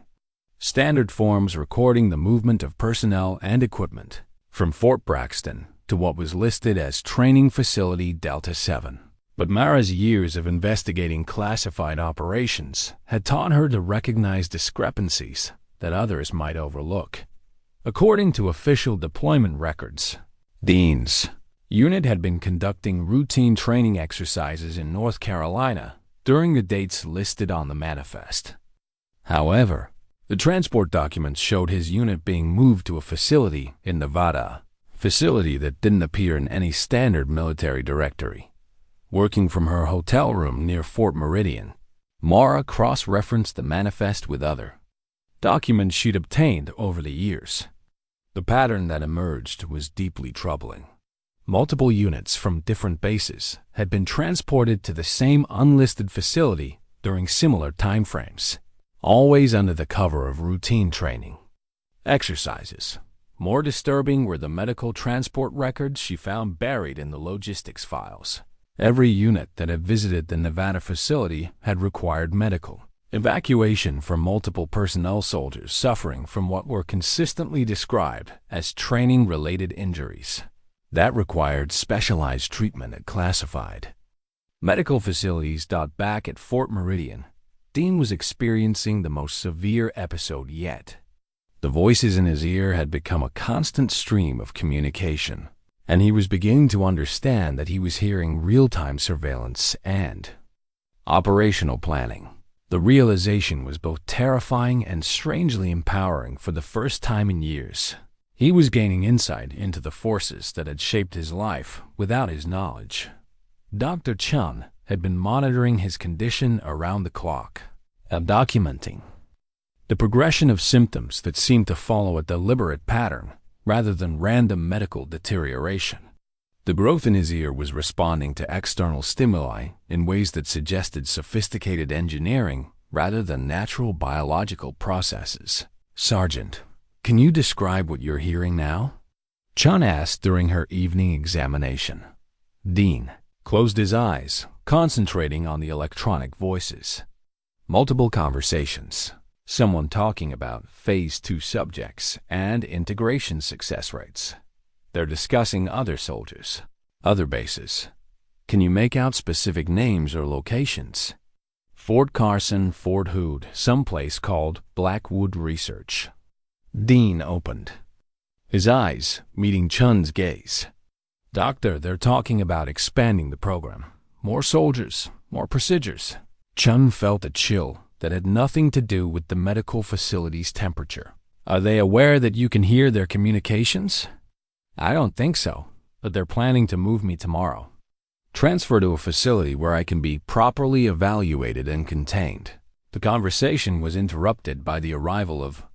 Standard forms recording the movement of personnel and equipment from Fort Braxton to what was listed as Training Facility Delta 7. But Mara's years of investigating classified operations had taught her to recognize discrepancies that others might overlook. According to official deployment records, Dean's unit had been conducting routine training exercises in North Carolina during the dates listed on the manifest. However, the transport documents showed his unit being moved to a facility in Nevada, a facility that didn't appear in any standard military directory. Working from her hotel room near Fort Meridian, Mara cross-referenced the manifest with other documents she'd obtained over the years. The pattern that emerged was deeply troubling. Multiple units from different bases had been transported to the same unlisted facility during similar timeframes, always under the cover of routine training exercises. More disturbing were the medical transport records she found buried in the logistics files. Every unit that had visited the Nevada facility had required medical evacuation for multiple personnel soldiers suffering from what were consistently described as training-related injuries. That required specialized treatment at classified medical facilities. Back at Fort Meridian, Dean was experiencing the most severe episode yet. The voices in his ear had become a constant stream of communication, and he was beginning to understand that he was hearing real-time surveillance and operational planning. The realization was both terrifying and strangely empowering for the first time in years. He was gaining insight into the forces that had shaped his life without his knowledge. Dr. Chun had been monitoring his condition around the clock, documenting the progression of symptoms that seemed to follow a deliberate pattern rather than random medical deterioration. The growth in his ear was responding to external stimuli in ways that suggested sophisticated engineering rather than natural biological processes. Sergeant, can you describe what you're hearing now? Chun asked during her evening examination. Dean closed his eyes, concentrating on the electronic voices. Multiple conversations. Someone talking about Phase 2 subjects and integration success rates. They're discussing other soldiers, other bases. Can you make out specific names or locations? Fort Carson, Fort Hood, someplace called Blackwood Research. Dean opened, his eyes meeting Chun's gaze. Doctor, they're talking about expanding the program. More soldiers, more procedures. Chun felt a chill that had nothing to do with the medical facility's temperature. Are they aware that you can hear their communications? I don't think so, but they're planning to move me tomorrow. Transfer to a facility where I can be properly evaluated and contained. The conversation was interrupted by the arrival of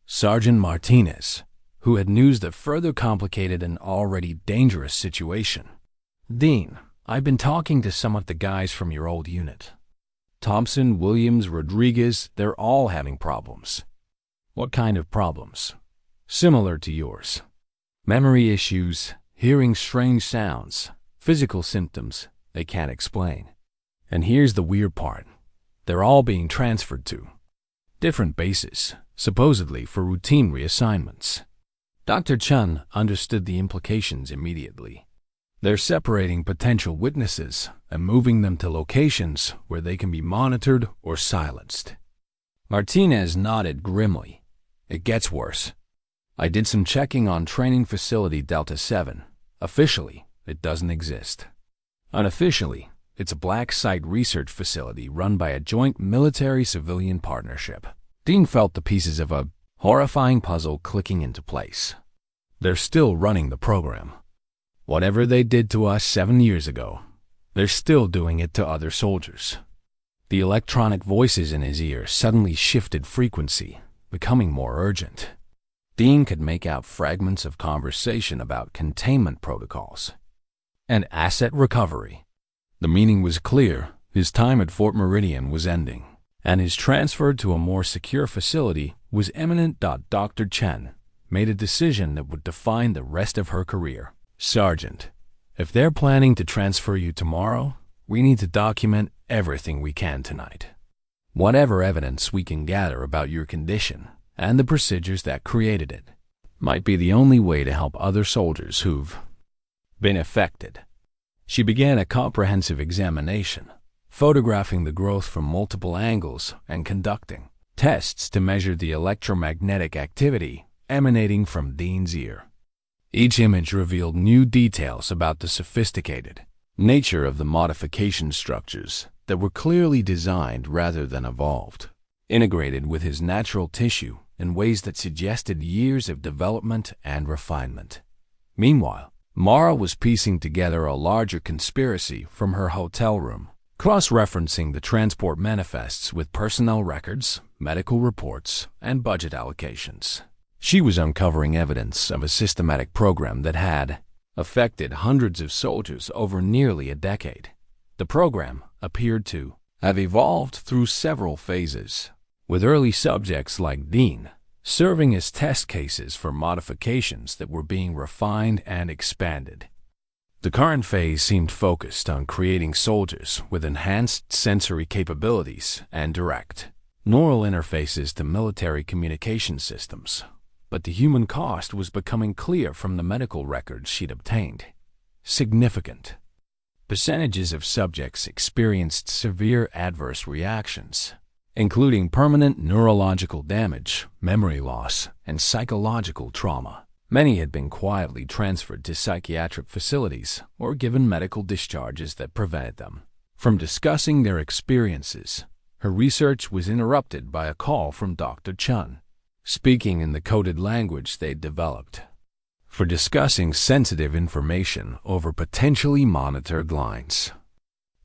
Sergeant Martinez, who had news that further complicated an already dangerous situation. Dean, I've been talking to some of the guys from your old unit. Thompson, Williams, Rodriguez, they're all having problems. What kind of problems? Similar to yours. Memory issues, hearing strange sounds, physical symptoms they can't explain. And here's the weird part. They're all being transferred to different bases, supposedly for routine reassignments. Dr. Chun understood the implications immediately. They're separating potential witnesses and moving them to locations where they can be monitored or silenced. Martinez nodded grimly. It gets worse. I did some checking on training facility Delta 7. Officially, it doesn't exist. Unofficially, it's a black site research facility run by a joint military-civilian partnership. Dean felt the pieces of a horrifying puzzle clicking into place. They're still running the program. Whatever they did to us 7 years ago, they're still doing it to other soldiers. The electronic voices in his ear suddenly shifted frequency, becoming more urgent. Dean could make out fragments of conversation about containment protocols and asset recovery. The meaning was clear. His time at Fort Meridian was ending, and his transfer to a more secure facility was imminent. Dr. Chen made a decision that would define the rest of her career. Sergeant, if they're planning to transfer you tomorrow, we need to document everything we can tonight. Whatever evidence we can gather about your condition and the procedures that created it might be the only way to help other soldiers who've been affected. She began a comprehensive examination, photographing the growth from multiple angles and conducting tests to measure the electromagnetic activity emanating from Dean's ear. Each image revealed new details about the sophisticated nature of the modification structures that were clearly designed rather than evolved, integrated with his natural tissue in ways that suggested years of development and refinement. Meanwhile, Mara was piecing together a larger conspiracy from her hotel room, cross-referencing the transport manifests with personnel records, medical reports, and budget allocations. She was uncovering evidence of a systematic program that had affected hundreds of soldiers over nearly a decade. The program appeared to have evolved through several phases, with early subjects like Dean serving as test cases for modifications that were being refined and expanded. The current phase seemed focused on creating soldiers with enhanced sensory capabilities and direct neural interfaces to military communication systems. But the human cost was becoming clear from the medical records she'd obtained. Significant percentages of subjects experienced severe adverse reactions, including permanent neurological damage, memory loss, and psychological trauma. Many had been quietly transferred to psychiatric facilities or given medical discharges that prevented them from discussing their experiences. Her research was interrupted by a call from Dr. Chun, speaking in the coded language they'd developed for discussing sensitive information over potentially monitored lines.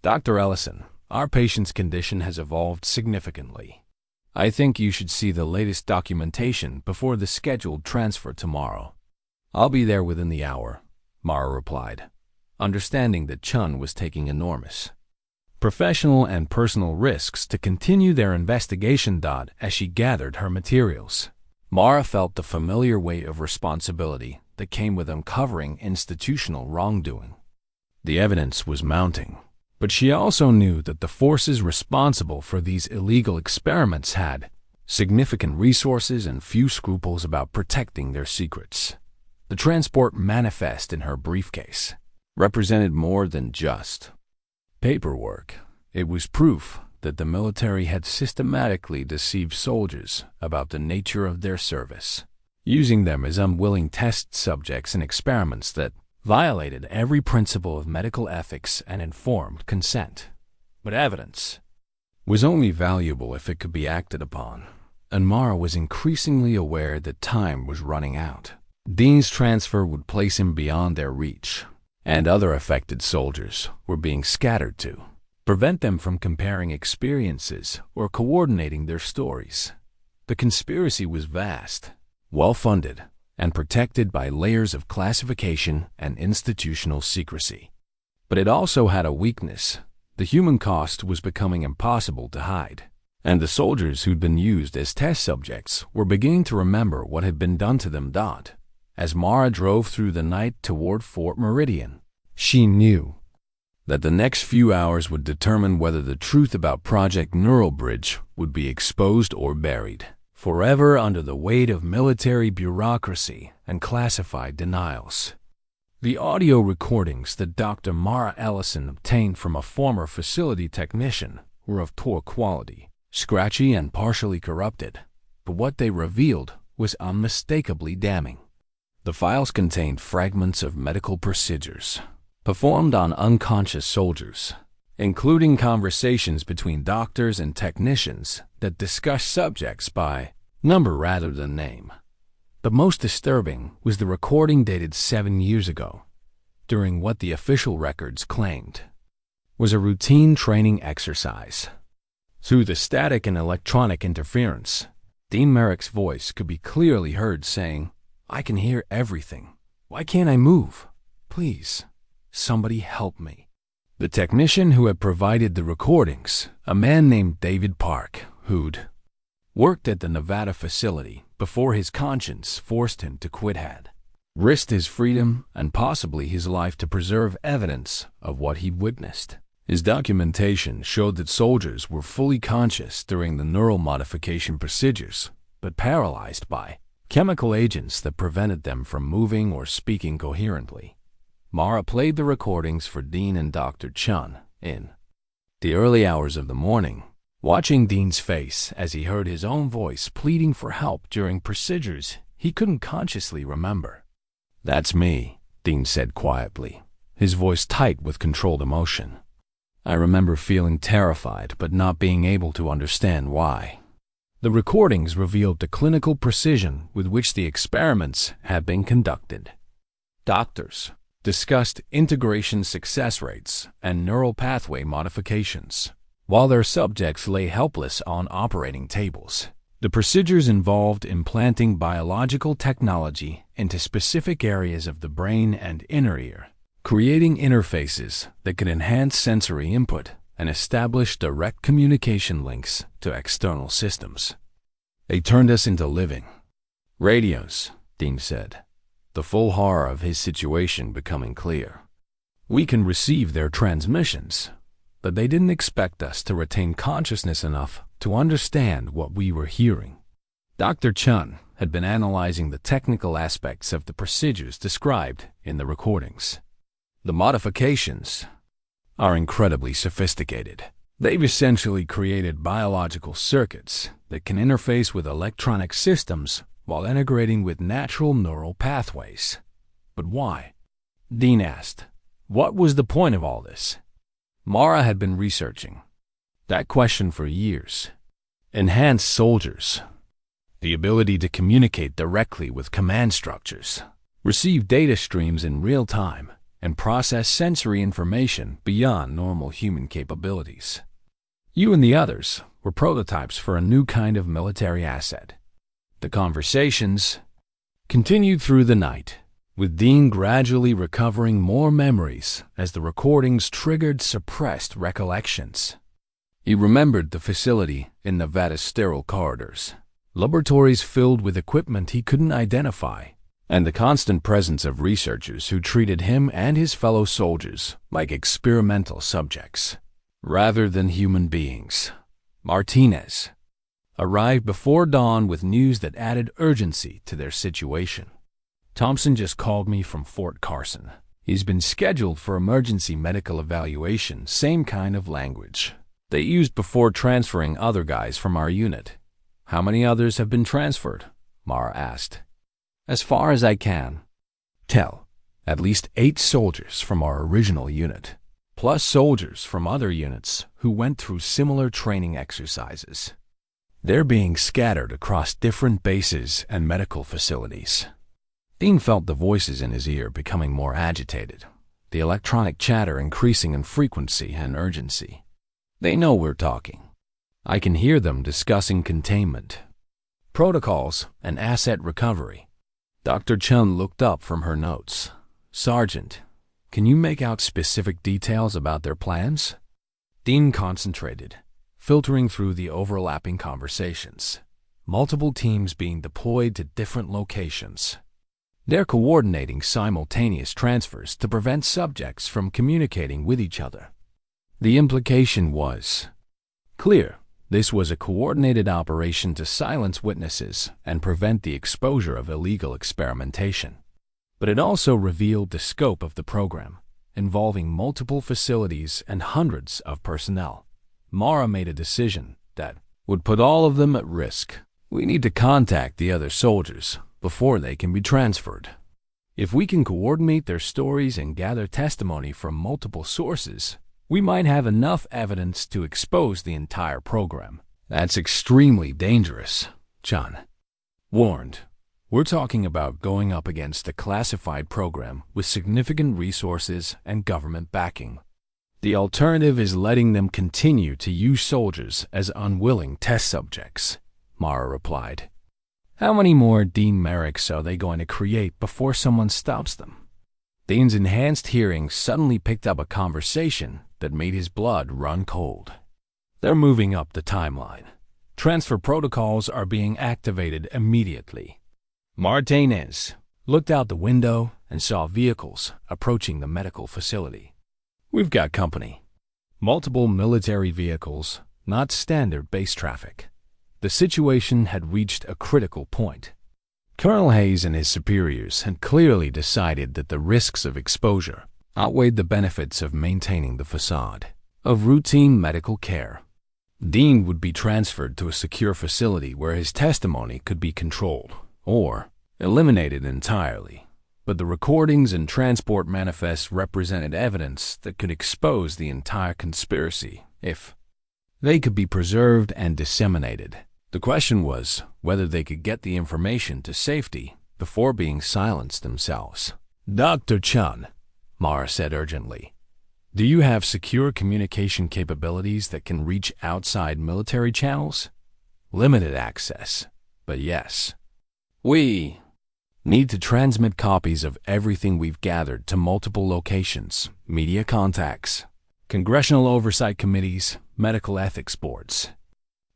Dr. Ellison, our patient's condition has evolved significantly. I think you should see the latest documentation before the scheduled transfer tomorrow. I'll be there within the hour, Mara replied, understanding that Chun was taking enormous professional and personal risks to continue their investigation. As she gathered her materials, Mara felt the familiar weight of responsibility that came with uncovering institutional wrongdoing. The evidence was mounting, but she also knew that the forces responsible for these illegal experiments had significant resources and few scruples about protecting their secrets. The transport manifest in her briefcase represented more than just paperwork. It was proof that the military had systematically deceived soldiers about the nature of their service, using them as unwilling test subjects in experiments that violated every principle of medical ethics and informed consent. But evidence was only valuable if it could be acted upon, and Mara was increasingly aware that time was running out. Dean's transfer would place him beyond their reach, and other affected soldiers were being scattered to prevent them from comparing experiences or coordinating their stories. The conspiracy was vast, well-funded, and protected by layers of classification and institutional secrecy. But it also had a weakness. The human cost was becoming impossible to hide, and the soldiers who'd been used as test subjects were beginning to remember what had been done to them. As Mara drove through the night toward Fort Meridian, she knew that the next few hours would determine whether the truth about Project Neural Bridge would be exposed or buried forever under the weight of military bureaucracy and classified denials. The audio recordings that Dr. Mara Ellison obtained from a former facility technician were of poor quality, scratchy and partially corrupted, but what they revealed was unmistakably damning. The files contained fragments of medical procedures performed on unconscious soldiers, including conversations between doctors and technicians that discussed subjects by number rather than name. The most disturbing was the recording dated 7 years ago, during what the official records claimed was a routine training exercise. Through the static and electronic interference, Dean Merrick's voice could be clearly heard saying, "I can hear everything. Why can't I move? Please, somebody help me." The technician who had provided the recordings, a man named David Park, who'd worked at the Nevada facility before his conscience forced him to quit, had risked his freedom and possibly his life to preserve evidence of what he'd witnessed. His documentation showed that soldiers were fully conscious during the neural modification procedures, but paralyzed by chemical agents that prevented them from moving or speaking coherently. Mara played the recordings for Dean and Dr. Chun in the early hours of the morning, watching Dean's face as he heard his own voice pleading for help during procedures he couldn't consciously remember. "That's me," Dean said quietly, his voice tight with controlled emotion. "I remember feeling terrified but not being able to understand why." The recordings revealed the clinical precision with which the experiments had been conducted. Doctors discussed integration success rates and neural pathway modifications, while their subjects lay helpless on operating tables. The procedures involved implanting biological technology into specific areas of the brain and inner ear, creating interfaces that could enhance sensory input and establish direct communication links to external systems. "They turned us into living radios," Dean said, the full horror of his situation becoming clear. "We can receive their transmissions, but they didn't expect us to retain consciousness enough to understand what we were hearing." Dr. Chun had been analyzing the technical aspects of the procedures described in the recordings. "The modifications are incredibly sophisticated. They've essentially created biological circuits that can interface with electronic systems while integrating with natural neural pathways." "But why?" Dean asked. "What was the point of all this?" Mara had been researching that question for years. Enhanced soldiers, the ability to communicate directly with command structures, receive data streams in real time, and process sensory information beyond normal human capabilities. You and the others were prototypes for a new kind of military asset. The conversations continued through the night, with Dean gradually recovering more memories as the recordings triggered suppressed recollections. He remembered the facility in Nevada's sterile corridors, laboratories filled with equipment he couldn't identify, and the constant presence of researchers who treated him and his fellow soldiers like experimental subjects rather than human beings. Martinez arrived before dawn with news that added urgency to their situation. "Thompson just called me from Fort Carson. He's been scheduled for emergency medical evaluation, same kind of language they used before transferring other guys from our unit." "How many others have been transferred?" Mara asked. "As far as I can tell, at least 8 soldiers from our original unit, plus soldiers from other units who went through similar training exercises. They're being scattered across different bases and medical facilities." Dean felt the voices in his ear becoming more agitated, the electronic chatter increasing in frequency and urgency. "They know we're talking. I can hear them discussing containment, protocols, and asset recovery." Dr. Chun looked up from her notes. "Sergeant, can you make out specific details about their plans?" Dean concentrated, filtering through the overlapping conversations, multiple teams being deployed to different locations. They're coordinating simultaneous transfers to prevent subjects from communicating with each other. The implication was clear. This was a coordinated operation to silence witnesses and prevent the exposure of illegal experimentation. But it also revealed the scope of the program, involving multiple facilities and hundreds of personnel. Mara made a decision that would put all of them at risk. We need to contact the other soldiers before they can be transferred. If we can coordinate their stories and gather testimony from multiple sources, we might have enough evidence to expose the entire program. That's extremely dangerous, Chan warned. We're talking about going up against a classified program with significant resources and government backing. The alternative is letting them continue to use soldiers as unwilling test subjects, Mara replied. How many more Dean Merricks are they going to create before someone stops them? Dean's enhanced hearing suddenly picked up a conversation that made his blood run cold. They're moving up the timeline. Transfer protocols are being activated immediately. Martinez looked out the window and saw vehicles approaching the medical facility. We've got company. Multiple military vehicles, not standard base traffic. The situation had reached a critical point. Colonel Hayes and his superiors had clearly decided that the risks of exposure outweighed the benefits of maintaining the facade of routine medical care. Dean would be transferred to a secure facility where his testimony could be controlled or eliminated entirely. But the recordings and transport manifests represented evidence that could expose the entire conspiracy if they could be preserved and disseminated. The question was whether they could get the information to safety before being silenced themselves. Dr. Chun, Mara said urgently, do you have secure communication capabilities that can reach outside military channels? Limited access, but yes. We need to transmit copies of everything we've gathered to multiple locations, media contacts, congressional oversight committees, medical ethics boards.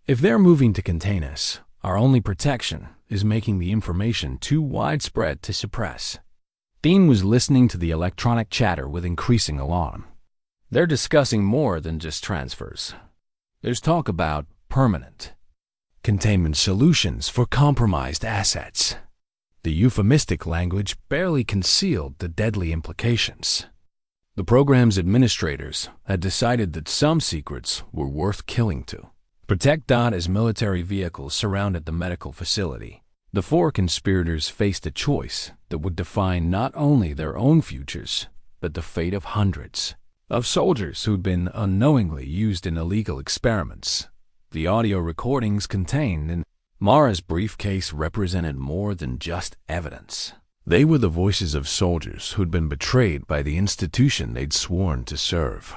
If they're moving to contain us, our only protection is making the information too widespread to suppress. Dean was listening to the electronic chatter with increasing alarm. They're discussing more than just transfers. There's talk about permanent containment solutions for compromised assets. The euphemistic language barely concealed the deadly implications. The program's administrators had decided that some secrets were worth killing to protect. As military vehicles surrounded the medical facility, the four conspirators faced a choice that would define not only their own futures, but the fate of hundreds of soldiers who'd been unknowingly used in illegal experiments. The audio recordings contained in Mara's briefcase represented more than just evidence. They were the voices of soldiers who'd been betrayed by the institution they'd sworn to serve,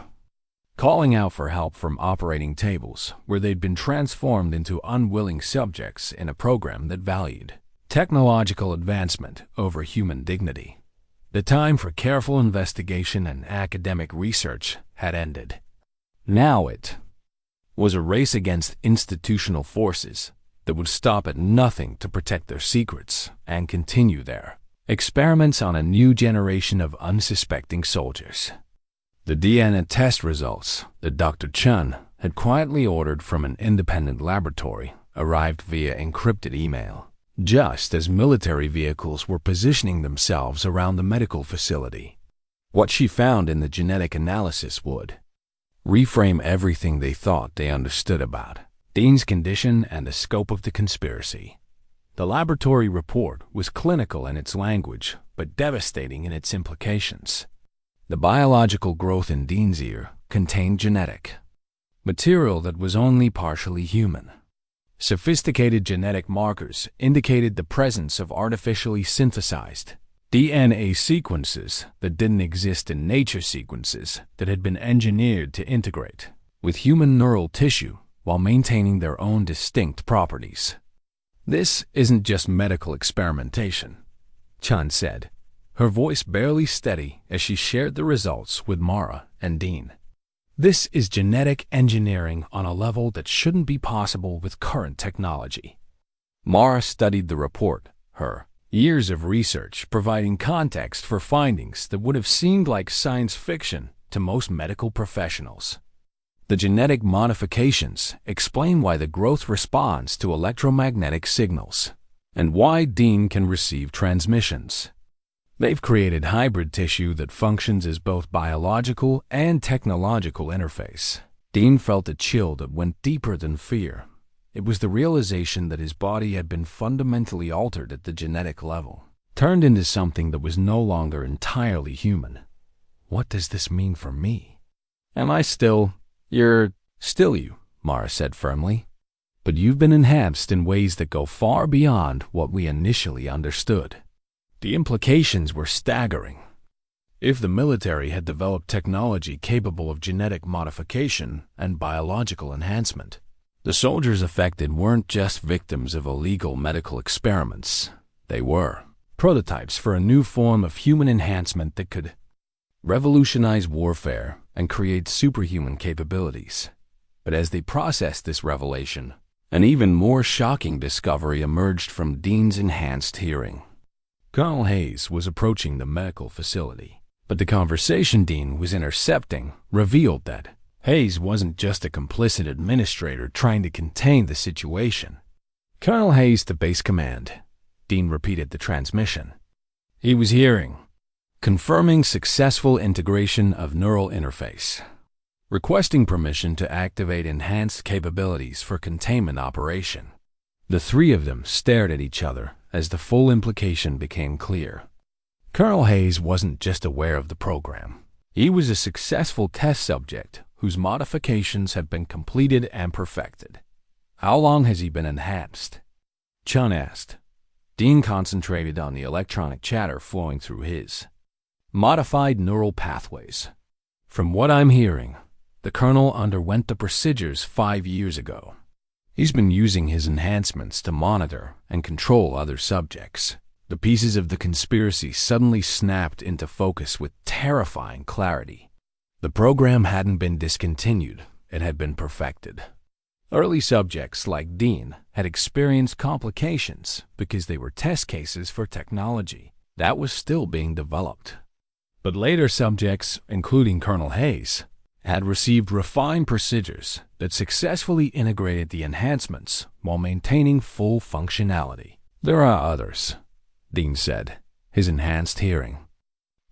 calling out for help from operating tables where they'd been transformed into unwilling subjects in a program that valued technological advancement over human dignity. The time for careful investigation and academic research had ended. Now it was a race against institutional forces that would stop at nothing to protect their secrets and continue their experiments on a new generation of unsuspecting soldiers. The DNA test results that Dr. Chun had quietly ordered from an independent laboratory arrived via encrypted email, just as military vehicles were positioning themselves around the medical facility. What she found in the genetic analysis would reframe everything they thought they understood about Dean's condition and the scope of the conspiracy. The laboratory report was clinical in its language, but devastating in its implications. The biological growth in Dean's ear contained genetic material that was only partially human. Sophisticated genetic markers indicated the presence of artificially synthesized DNA sequences that didn't exist in nature sequences that had been engineered to integrate with human neural tissue while maintaining their own distinct properties. This isn't just medical experimentation, Chan said, her voice barely steady as she shared the results with Mara and Dean. This is genetic engineering on a level that shouldn't be possible with current technology. Mara studied the report, her years of research providing context for findings that would have seemed like science fiction to most medical professionals. The genetic modifications explain why the growth responds to electromagnetic signals, and why Dean can receive transmissions. They've created hybrid tissue that functions as both biological and technological interface. Dean felt a chill that went deeper than fear. It was the realization that his body had been fundamentally altered at the genetic level, turned into something that was no longer entirely human. What does this mean for me? Am I still... You're still you, Mara said firmly. But you've been enhanced in ways that go far beyond what we initially understood. The implications were staggering. If the military had developed technology capable of genetic modification and biological enhancement, the soldiers affected weren't just victims of illegal medical experiments. They were prototypes for a new form of human enhancement that could revolutionize warfare and create superhuman capabilities. But as they processed this revelation, an even more shocking discovery emerged from Dean's enhanced hearing. Colonel Hayes was approaching the medical facility, but the conversation Dean was intercepting revealed that Hayes wasn't just a complicit administrator trying to contain the situation. "Colonel Hayes to base command," Dean repeated the transmission. He was hearing, "Confirming successful integration of neural interface. Requesting permission to activate enhanced capabilities for containment operation." The three of them stared at each other as the full implication became clear. Colonel Hayes wasn't just aware of the program. He was a successful test subject whose modifications had been completed and perfected. "How long has he been enhanced?" Chun asked. Dean concentrated on the electronic chatter flowing through his modified neural pathways. "From what I'm hearing, the colonel underwent the procedures 5 years ago. He's been using his enhancements to monitor and control other subjects." The pieces of the conspiracy suddenly snapped into focus with terrifying clarity. The program hadn't been discontinued, it had been perfected. Early subjects like Dean had experienced complications because they were test cases for technology that was still being developed. But later subjects, including Colonel Hayes, had received refined procedures that successfully integrated the enhancements while maintaining full functionality. "There are others," Dean said, his enhanced hearing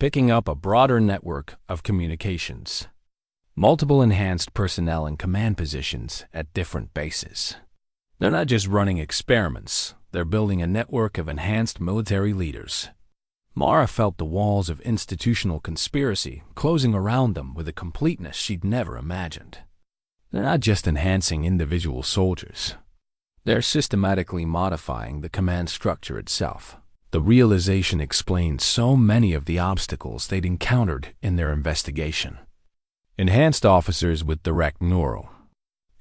picking up a broader network of communications. Multiple enhanced personnel in command positions at different bases. They're not just running experiments, they're building a network of enhanced military leaders. Mara felt the walls of institutional conspiracy closing around them with a completeness she'd never imagined. They're not just enhancing individual soldiers. They're systematically modifying the command structure itself. The realization explained so many of the obstacles they'd encountered in their investigation. Enhanced officers with direct neural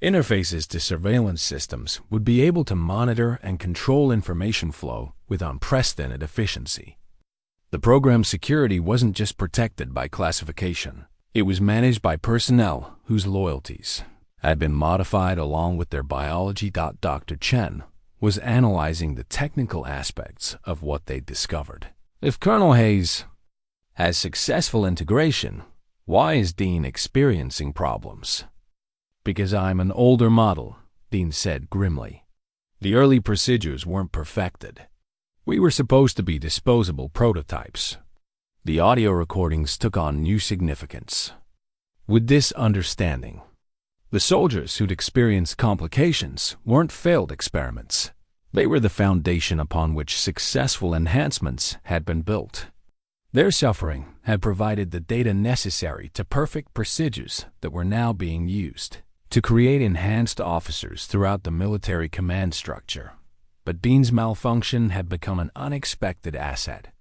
interfaces to surveillance systems would be able to monitor and control information flow with unprecedented efficiency. The program's security wasn't just protected by classification. It was managed by personnel whose loyalties had been modified along with their biology. Dr. Chen was analyzing the technical aspects of what they'd discovered. If Colonel Hayes has successful integration, why is Dean experiencing problems? "Because I'm an older model," Dean said grimly. "The early procedures weren't perfected. We were supposed to be disposable prototypes." The audio recordings took on new significance. With this understanding, the soldiers who'd experienced complications weren't failed experiments. They were the foundation upon which successful enhancements had been built. Their suffering had provided the data necessary to perfect procedures that were now being used to create enhanced officers throughout the military command structure. But Dean's malfunction had become an unexpected asset.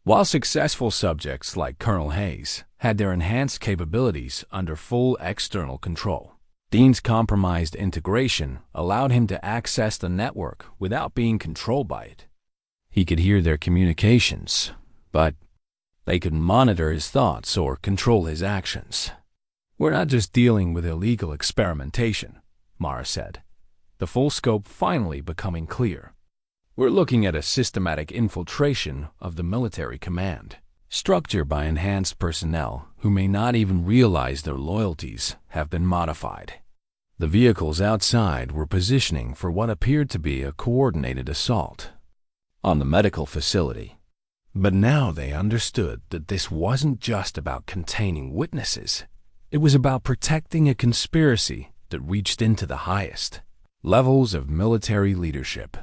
While successful subjects like Colonel Hayes had their enhanced capabilities under full external control, Dean's compromised integration allowed him to access the network without being controlled by it. He could hear their communications, but they couldn't monitor his thoughts or control his actions. "We're not just dealing with illegal experimentation," Mara said, the full scope finally becoming clear. "We're looking at a systematic infiltration of the military command structure by enhanced personnel who may not even realize their loyalties have been modified." The vehicles outside were positioning for what appeared to be a coordinated assault on the medical facility. But now they understood that this wasn't just about containing witnesses. It was about protecting a conspiracy that reached into the highest levels of military leadership.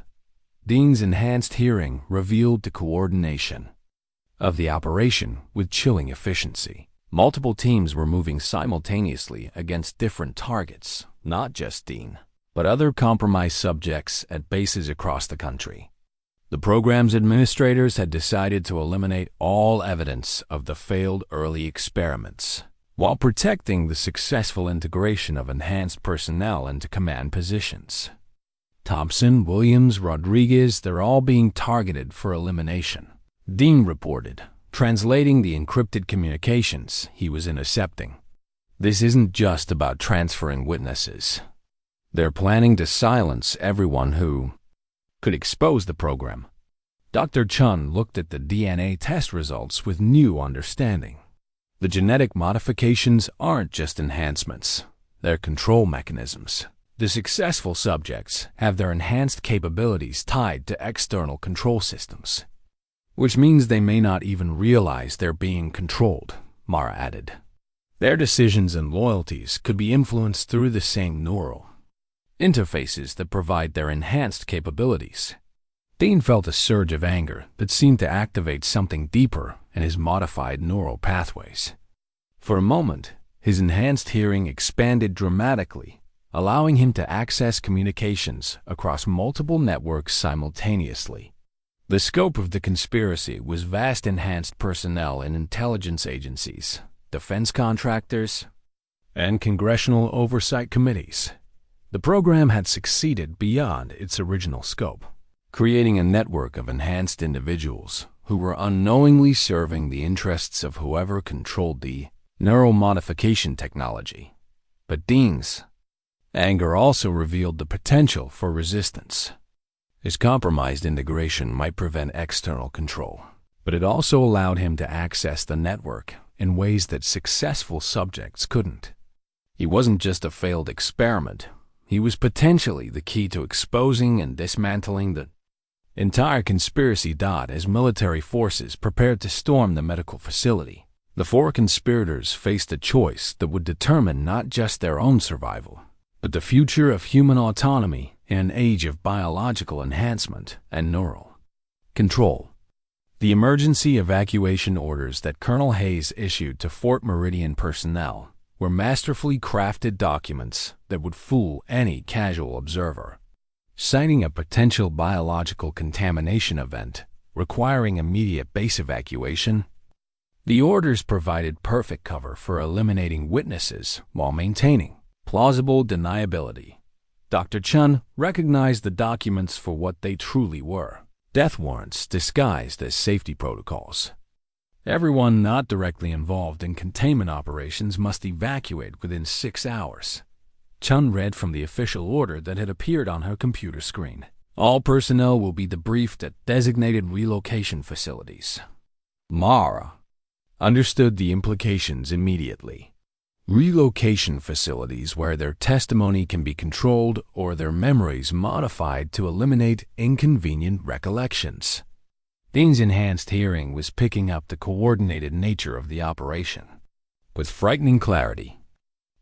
Dean's enhanced hearing revealed the coordination of the operation with chilling efficiency. Multiple teams were moving simultaneously against different targets, not just Dean, but other compromised subjects at bases across the country. The program's administrators had decided to eliminate all evidence of the failed early experiments, while protecting the successful integration of enhanced personnel into command positions. Thompson, Williams, Rodriguez, they're all being targeted for elimination, Dean reported, translating the encrypted communications he was intercepting. "This isn't just about transferring witnesses. They're planning to silence everyone who could expose the program." Dr. Chun looked at the DNA test results with new understanding. The genetic modifications aren't just enhancements, they're control mechanisms. The successful subjects have their enhanced capabilities tied to external control systems, which means they may not even realize they're being controlled, Mara added. Their decisions and loyalties could be influenced through the same neural interfaces that provide their enhanced capabilities. Dean felt a surge of anger that seemed to activate something deeper in his modified neural pathways. For a moment, his enhanced hearing expanded dramatically, allowing him to access communications across multiple networks simultaneously. The scope of the conspiracy was vast. Enhanced personnel in intelligence agencies, defense contractors, and congressional oversight committees. The program had succeeded beyond its original scope, creating a network of enhanced individuals who were unknowingly serving the interests of whoever controlled the neuromodification technology. But Dean's anger also revealed the potential for resistance. His compromised integration might prevent external control, but it also allowed him to access the network in ways that successful subjects couldn't. He wasn't just a failed experiment. He was potentially the key to exposing and dismantling the entire conspiracy. As military forces prepared to storm the medical facility, the four conspirators faced a choice that would determine not just their own survival, but the future of human autonomy in an age of biological enhancement and neural control. The emergency evacuation orders that Colonel Hayes issued to Fort Meridian personnel were masterfully crafted documents that would fool any casual observer. Citing a potential biological contamination event requiring immediate base evacuation, the orders provided perfect cover for eliminating witnesses while maintaining plausible deniability. Dr. Chun recognized the documents for what they truly were: death warrants disguised as safety protocols. Everyone not directly involved in containment operations must evacuate within 6 hours. Chun read from the official order that had appeared on her computer screen. All personnel will be debriefed at designated relocation facilities. Mara understood the implications immediately. Relocation facilities where their testimony can be controlled or their memories modified to eliminate inconvenient recollections. Dean's enhanced hearing was picking up the coordinated nature of the operation with frightening clarity.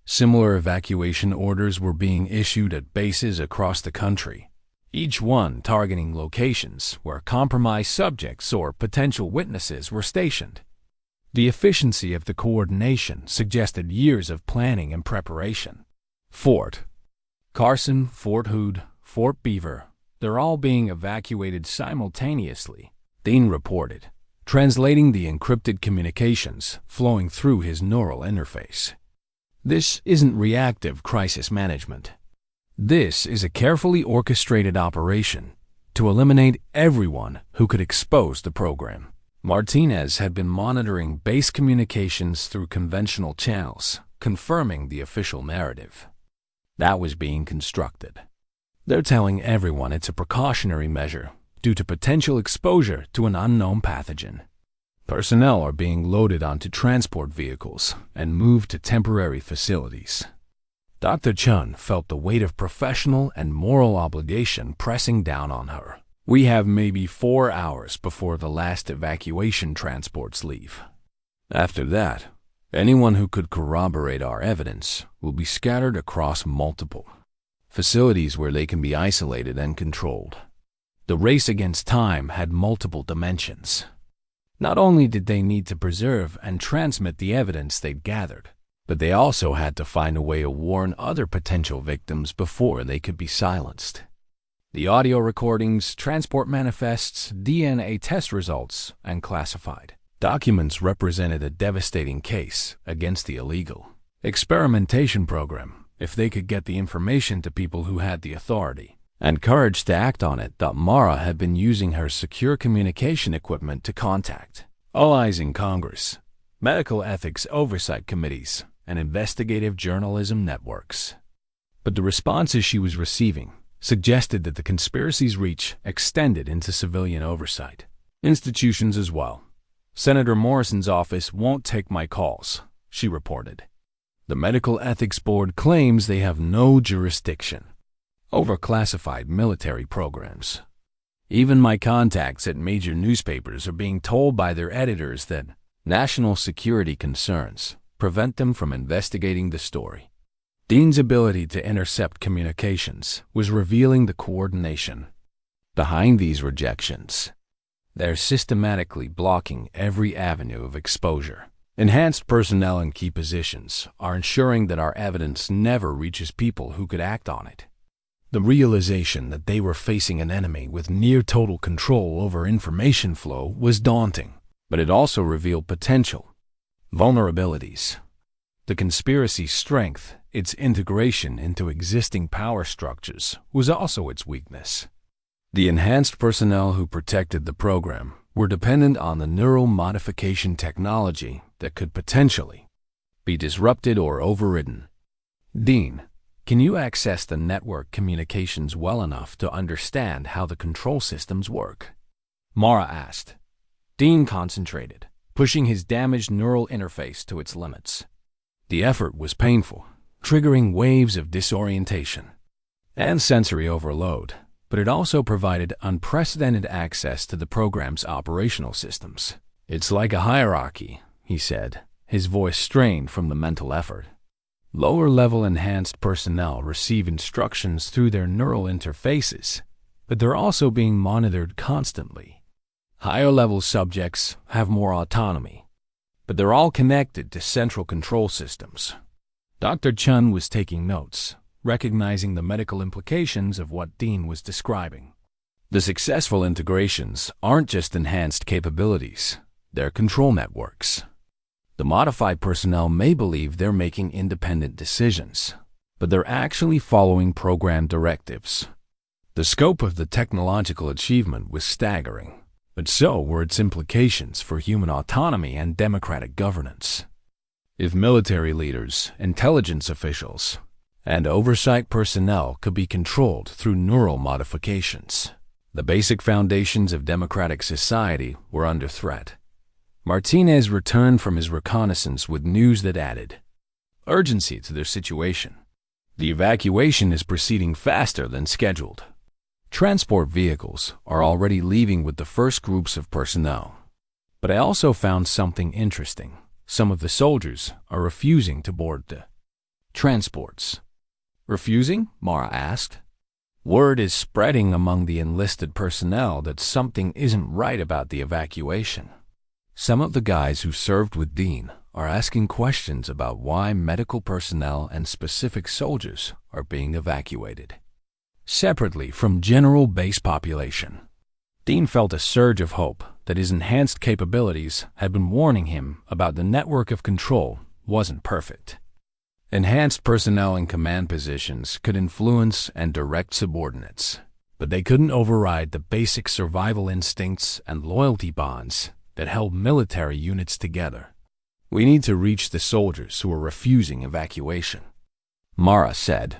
Similar evacuation orders were being issued at bases across the country, each one targeting locations where compromised subjects or potential witnesses were stationed. The efficiency of the coordination suggested years of planning and preparation. Fort Carson, Fort Hood, Fort Beaver, they're all being evacuated simultaneously, Dean reported, translating the encrypted communications flowing through his neural interface. This isn't reactive crisis management. This is a carefully orchestrated operation to eliminate everyone who could expose the program. Martinez had been monitoring base communications through conventional channels, confirming the official narrative that was being constructed. They're telling everyone it's a precautionary measure due to potential exposure to an unknown pathogen. Personnel are being loaded onto transport vehicles and moved to temporary facilities. Dr. Chun felt the weight of professional and moral obligation pressing down on her. We have maybe 4 hours before the last evacuation transports leave. After that, anyone who could corroborate our evidence will be scattered across multiple facilities where they can be isolated and controlled. The race against time had multiple dimensions. Not only did they need to preserve and transmit the evidence they'd gathered, but they also had to find a way to warn other potential victims before they could be silenced. The audio recordings, transport manifests, DNA test results, and classified documents represented a devastating case against the illegal experimentation program if they could get the information to people who had the authority and courage to act on it. That Mara had been using her secure communication equipment to contact allies in Congress, medical ethics oversight committees, and investigative journalism networks. But the responses she was receiving suggested that the conspiracy's reach extended into civilian oversight institutions as well. Senator Morrison's office won't take my calls, she reported. The Medical Ethics Board claims they have no jurisdiction over classified military programs. Even my contacts at major newspapers are being told by their editors that national security concerns prevent them from investigating the story. Dean's ability to intercept communications was revealing the coordination behind these rejections. They're systematically blocking every avenue of exposure. Enhanced personnel in key positions are ensuring that our evidence never reaches people who could act on it. The realization that they were facing an enemy with near total control over information flow was daunting, but it also revealed potential vulnerabilities. The conspiracy's strength, its integration into existing power structures, was also its weakness. The enhanced personnel who protected the program were dependent on the neural modification technology that could potentially be disrupted or overridden. Dean, can you access the network communications well enough to understand how the control systems work? Mara asked. Dean concentrated, pushing his damaged neural interface to its limits. The effort was painful, triggering waves of disorientation and sensory overload, but it also provided unprecedented access to the program's operational systems. It's like a hierarchy, he said, his voice strained from the mental effort. Lower-level enhanced personnel receive instructions through their neural interfaces, but they're also being monitored constantly. Higher-level subjects have more autonomy, but they're all connected to central control systems. Dr. Chun was taking notes, recognizing the medical implications of what Dean was describing. The successful integrations aren't just enhanced capabilities, they're control networks. The modified personnel may believe they're making independent decisions, but they're actually following program directives. The scope of the technological achievement was staggering, but so were its implications for human autonomy and democratic governance. If military leaders, intelligence officials, and oversight personnel could be controlled through neural modifications, the basic foundations of democratic society were under threat. Martinez returned from his reconnaissance with news that added urgency to their situation. The evacuation is proceeding faster than scheduled. Transport vehicles are already leaving with the first groups of personnel. But I also found something interesting. Some of the soldiers are refusing to board the transports. Refusing? Mara asked. Word is spreading among the enlisted personnel that something isn't right about the evacuation. Some of the guys who served with Dean are asking questions about why medical personnel and specific soldiers are being evacuated separately from general base population. Dean felt a surge of hope that his enhanced capabilities had been warning him about the network of control wasn't perfect. Enhanced personnel in command positions could influence and direct subordinates, but they couldn't override the basic survival instincts and loyalty bonds that held military units together. We need to reach the soldiers who are refusing evacuation, Mara said.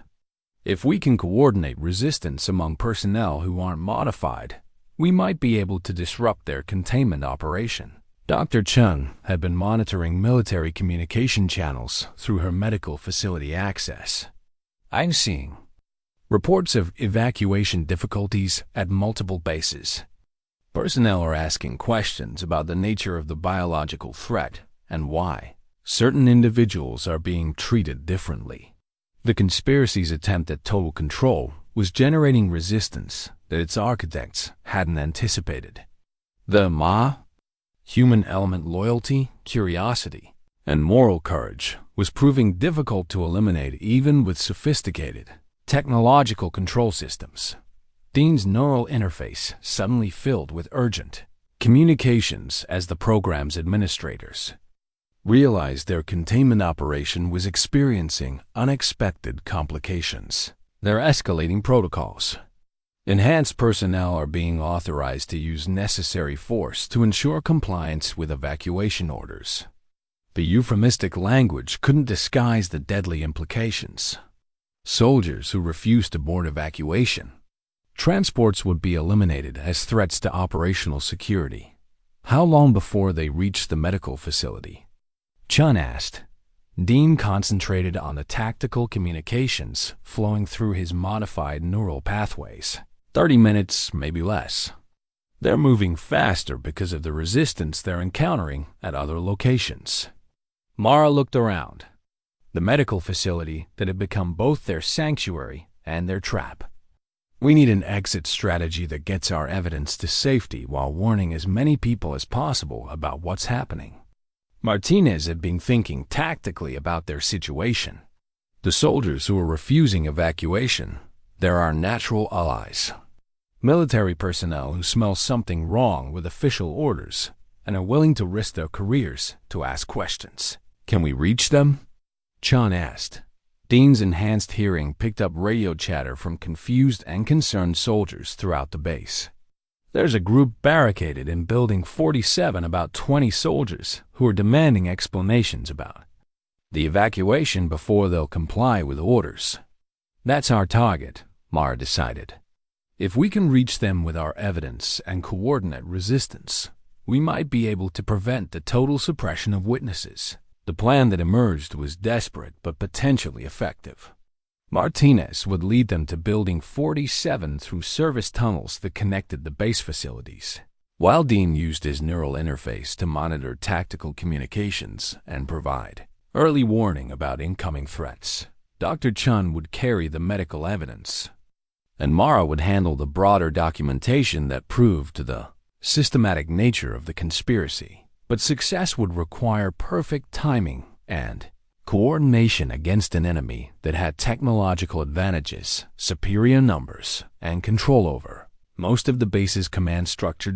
If we can coordinate resistance among personnel who aren't modified, we might be able to disrupt their containment operation. Dr. Chun had been monitoring military communication channels through her medical facility access. I'm seeing reports of evacuation difficulties at multiple bases. Personnel are asking questions about the nature of the biological threat and why certain individuals are being treated differently. The conspiracy's attempt at total control was generating resistance that its architects hadn't anticipated. The human element, loyalty, curiosity, and moral courage was proving difficult to eliminate even with sophisticated technological control systems. Dean's neural interface suddenly filled with urgent communications as the program's administrators realized their containment operation was experiencing unexpected complications. They're escalating protocols. Enhanced personnel are being authorized to use necessary force to ensure compliance with evacuation orders. The euphemistic language couldn't disguise the deadly implications. Soldiers who refused to board evacuation transports would be eliminated as threats to operational security. How long before they reached the medical facility? Chun asked. Dean concentrated on the tactical communications flowing through his modified neural pathways. 30 minutes, maybe less. They're moving faster because of the resistance they're encountering at other locations. Mara looked around. The medical facility that had become both their sanctuary and their trap. We need an exit strategy that gets our evidence to safety while warning as many people as possible about what's happening. Martinez had been thinking tactically about their situation. The soldiers who are refusing evacuation, they're our natural allies. Military personnel who smell something wrong with official orders and are willing to risk their careers to ask questions. Can we reach them? Chun asked. Dean's enhanced hearing picked up radio chatter from confused and concerned soldiers throughout the base. There's a group barricaded in Building 47, about 20 soldiers who are demanding explanations about the evacuation before they'll comply with orders. That's our target, Mara decided. If we can reach them with our evidence and coordinate resistance, we might be able to prevent the total suppression of witnesses. The plan that emerged was desperate but potentially effective. Martinez would lead them to Building 47 through service tunnels that connected the base facilities, while Dean used his neural interface to monitor tactical communications and provide early warning about incoming threats. Dr. Chun would carry the medical evidence, and Mara would handle the broader documentation that proved the systematic nature of the conspiracy. But success would require perfect timing and coordination against an enemy that had technological advantages, superior numbers, and control over most of the base's command structure.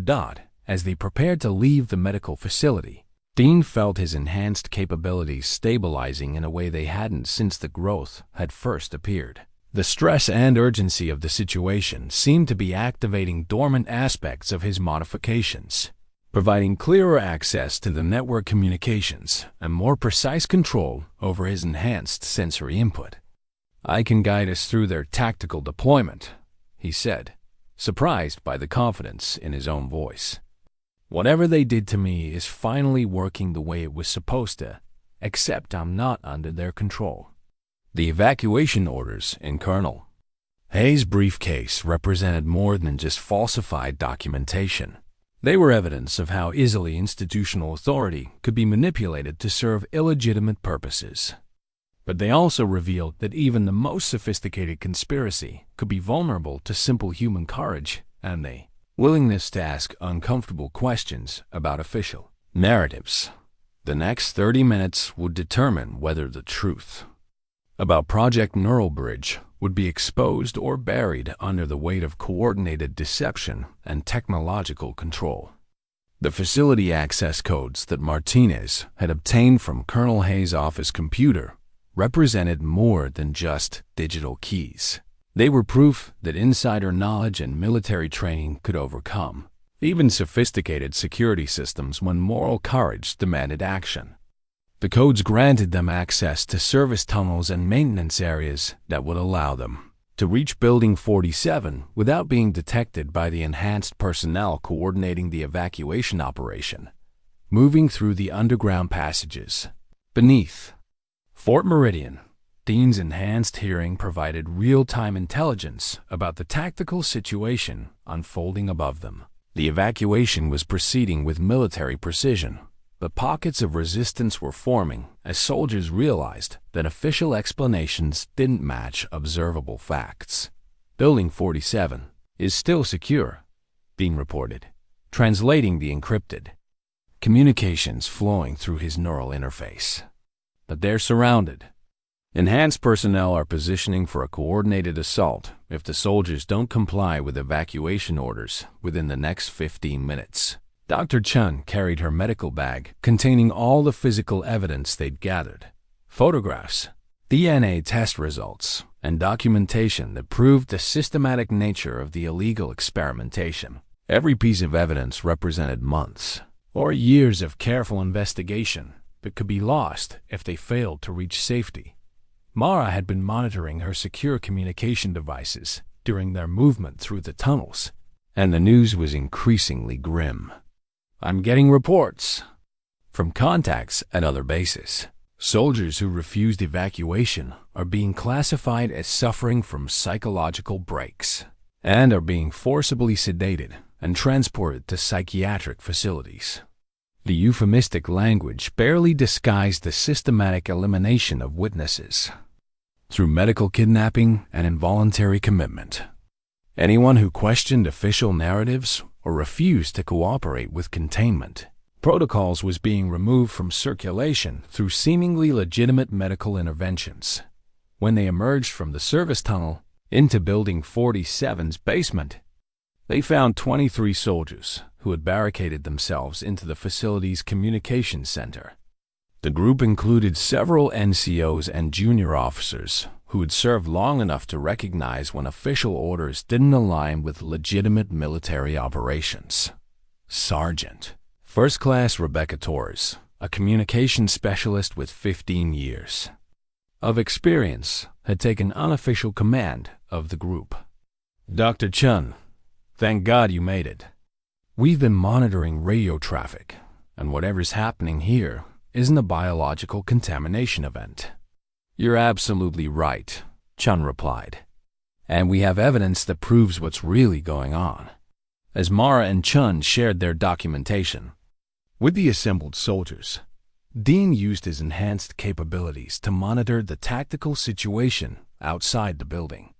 As they prepared to leave the medical facility, Dean felt his enhanced capabilities stabilizing in a way they hadn't since the growth had first appeared. The stress and urgency of the situation seemed to be activating dormant aspects of his modifications, providing clearer access to the network communications and more precise control over his enhanced sensory input. I can guide us through their tactical deployment, he said, surprised by the confidence in his own voice. Whatever they did to me is finally working the way it was supposed to, except I'm not under their control. The evacuation orders in Colonel Hayes' briefcase represented more than just falsified documentation. They were evidence of how easily institutional authority could be manipulated to serve illegitimate purposes. But they also revealed that even the most sophisticated conspiracy could be vulnerable to simple human courage and the willingness to ask uncomfortable questions about official narratives. The next 30 minutes would determine whether the truth about Project Neural Bridge would be exposed or buried under the weight of coordinated deception and technological control. The facility access codes that Martinez had obtained from Colonel Hayes' office computer represented more than just digital keys. They were proof that insider knowledge and military training could overcome even sophisticated security systems when moral courage demanded action. The codes granted them access to service tunnels and maintenance areas that would allow them to reach Building 47 without being detected by the enhanced personnel coordinating the evacuation operation, moving through the underground passages. Beneath Fort Meridian, Dean's enhanced hearing provided real-time intelligence about the tactical situation unfolding above them. The evacuation was proceeding with military precision, but pockets of resistance were forming as soldiers realized that official explanations didn't match observable facts. Building 47 is still secure, Dean reported, translating the encrypted communications flowing through his neural interface. But they're surrounded. Enhanced personnel are positioning for a coordinated assault if the soldiers don't comply with evacuation orders within the next 15 minutes. Dr. Chun carried her medical bag containing all the physical evidence they'd gathered. Photographs, DNA test results, and documentation that proved the systematic nature of the illegal experimentation. Every piece of evidence represented months or years of careful investigation that could be lost if they failed to reach safety. Mara had been monitoring her secure communication devices during their movement through the tunnels, and the news was increasingly grim. I'm getting reports from contacts at other bases. Soldiers who refused evacuation are being classified as suffering from psychological breaks and are being forcibly sedated and transported to psychiatric facilities. The euphemistic language barely disguised the systematic elimination of witnesses through medical kidnapping and involuntary commitment. Anyone who questioned official narratives or refused to cooperate with containment protocols was being removed from circulation through seemingly legitimate medical interventions. When they emerged from the service tunnel into Building 47's basement, they found 23 soldiers who had barricaded themselves into the facility's communications center. The group included several NCOs and junior officers who had served long enough to recognize when official orders didn't align with legitimate military operations. Sergeant First Class Rebecca Torres, a communications specialist with 15 years of experience, had taken unofficial command of the group. Dr. Chun, thank God you made it. We've been monitoring radio traffic, and whatever's happening here isn't a biological contamination event. You're absolutely right, Chun replied. And we have evidence that proves what's really going on. As Mara and Chun shared their documentation with the assembled soldiers, Dean used his enhanced capabilities to monitor the tactical situation outside the building.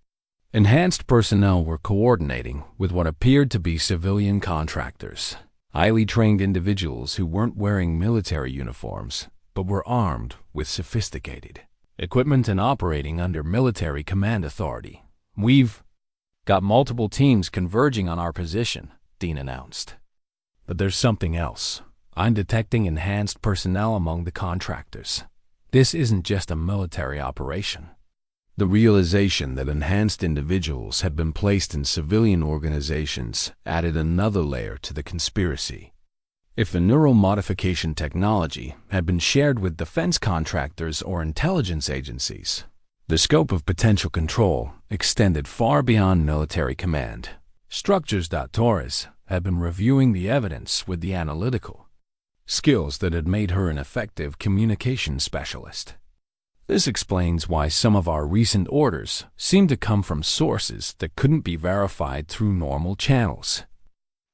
Enhanced personnel were coordinating with what appeared to be civilian contractors, highly trained individuals who weren't wearing military uniforms but were armed with sophisticated equipment and operating under military command authority. We've got multiple teams converging on our position, Dean announced. But there's something else. I'm detecting enhanced personnel among the contractors. This isn't just a military operation. The realization that enhanced individuals had been placed in civilian organizations added another layer to the conspiracy. If the neural modification technology had been shared with defense contractors or intelligence agencies, the scope of potential control extended far beyond military command. Structures.Torres had been reviewing the evidence with the analytical skills that had made her an effective communications specialist. This explains why some of our recent orders seem to come from sources that couldn't be verified through normal channels.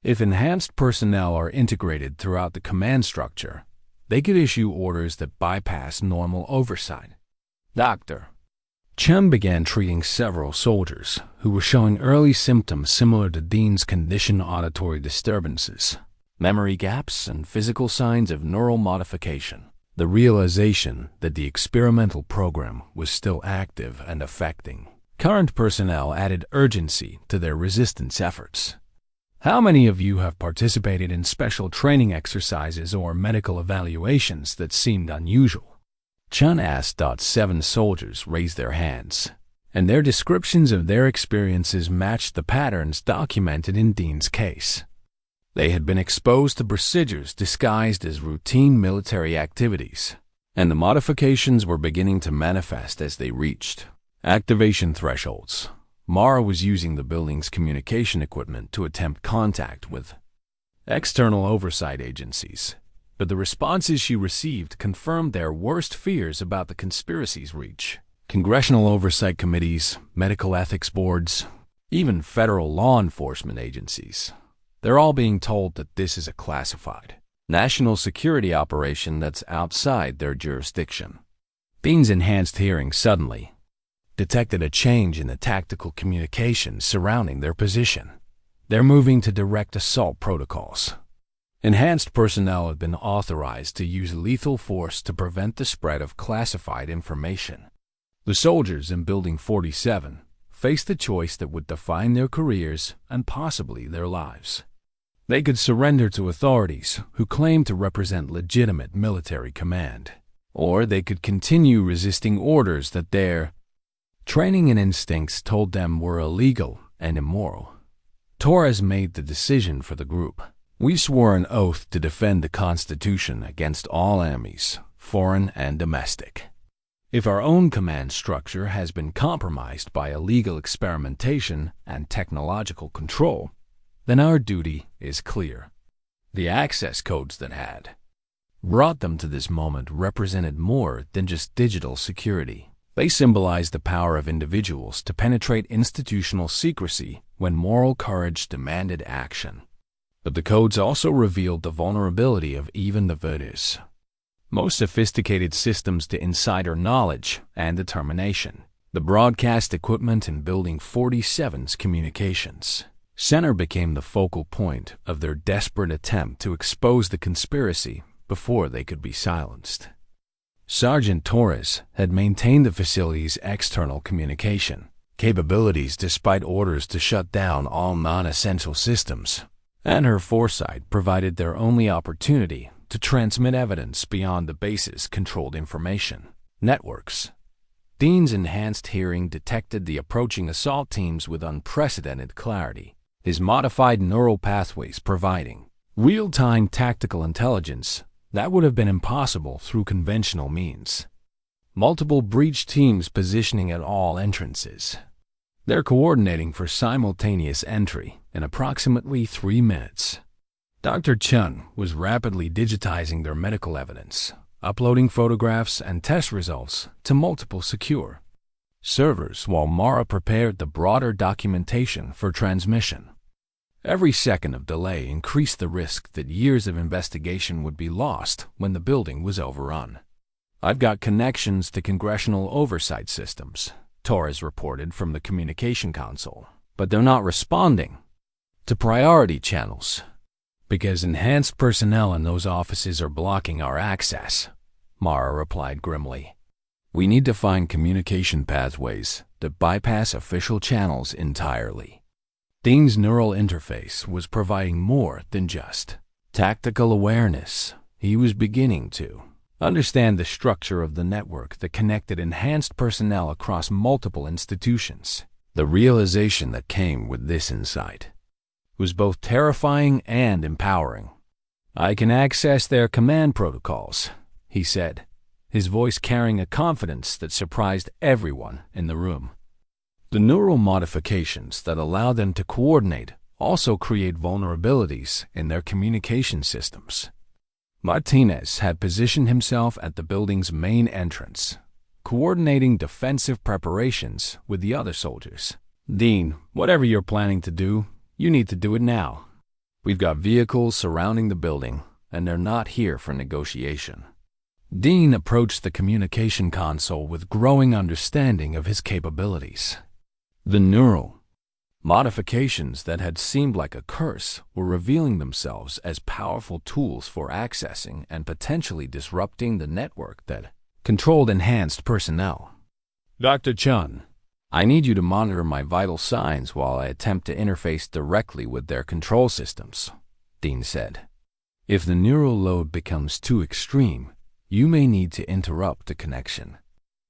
If enhanced personnel are integrated throughout the command structure, they could issue orders that bypass normal oversight. Dr. Chun began treating several soldiers who were showing early symptoms similar to Dean's condition: auditory disturbances, memory gaps, and physical signs of neural modification. The realization that the experimental program was still active and affecting current personnel added urgency to their resistance efforts. How many of you have participated in special training exercises or medical evaluations that seemed unusual? Chun asked. 7 soldiers raised their hands, and their descriptions of their experiences matched the patterns documented in Dean's case. They had been exposed to procedures disguised as routine military activities, and the modifications were beginning to manifest as they reached activation thresholds. Mara was using the building's communication equipment to attempt contact with external oversight agencies, but the responses she received confirmed their worst fears about the conspiracy's reach. Congressional oversight committees, medical ethics boards, even federal law enforcement agencies. They're all being told that this is a classified national security operation that's outside their jurisdiction. Dean's enhanced hearing suddenly detected a change in the tactical communications surrounding their position. They're moving to direct assault protocols. Enhanced personnel have been authorized to use lethal force to prevent the spread of classified information. The soldiers in Building 47 faced a choice that would define their careers and possibly their lives. They could surrender to authorities who claimed to represent legitimate military command, or they could continue resisting orders that their training and instincts told them were illegal and immoral. Torres made the decision for the group. We swore an oath to defend the Constitution against all enemies, foreign and domestic. If our own command structure has been compromised by illegal experimentation and technological control, then our duty is clear. The access codes that had brought them to this moment represented more than just digital security. They symbolized the power of individuals to penetrate institutional secrecy when moral courage demanded action. But the codes also revealed the vulnerability of even the virus. Most sophisticated systems to insider knowledge and determination. The broadcast equipment in Building 47's communications center became the focal point of their desperate attempt to expose the conspiracy before they could be silenced. Sergeant Torres had maintained the facility's external communication capabilities despite orders to shut down all non-essential systems, and her foresight provided their only opportunity to transmit evidence beyond the base's controlled information networks. Dean's enhanced hearing detected the approaching assault teams with unprecedented clarity, his modified neural pathways providing real-time tactical intelligence that would have been impossible through conventional means. Multiple breach teams positioning at all entrances. They're coordinating for simultaneous entry in approximately 3 minutes. Dr. Chun was rapidly digitizing their medical evidence, uploading photographs and test results to multiple secure servers while Mara prepared the broader documentation for transmission. Every second of delay increased the risk that years of investigation would be lost when the building was overrun. I've got connections to congressional oversight systems, Torres reported from the communication console, but they're not responding to priority channels because enhanced personnel in those offices are blocking our access, Mara replied grimly. We need to find communication pathways that bypass official channels entirely. Dean's neural interface was providing more than just tactical awareness. He was beginning to understand the structure of the network that connected enhanced personnel across multiple institutions. The realization that came with this insight was both terrifying and empowering. I can access their command protocols, he said, his voice carrying a confidence that surprised everyone in the room. The neural modifications that allow them to coordinate also create vulnerabilities in their communication systems. Martinez had positioned himself at the building's main entrance, coordinating defensive preparations with the other soldiers. Dean, whatever you're planning to do, you need to do it now. We've got vehicles surrounding the building, and they're not here for negotiation. Dean approached the communication console with growing understanding of his capabilities. The neural modifications that had seemed like a curse were revealing themselves as powerful tools for accessing and potentially disrupting the network that controlled enhanced personnel. Dr. Chun, I need you to monitor my vital signs while I attempt to interface directly with their control systems, Dean said. If the neural load becomes too extreme, you may need to interrupt the connection.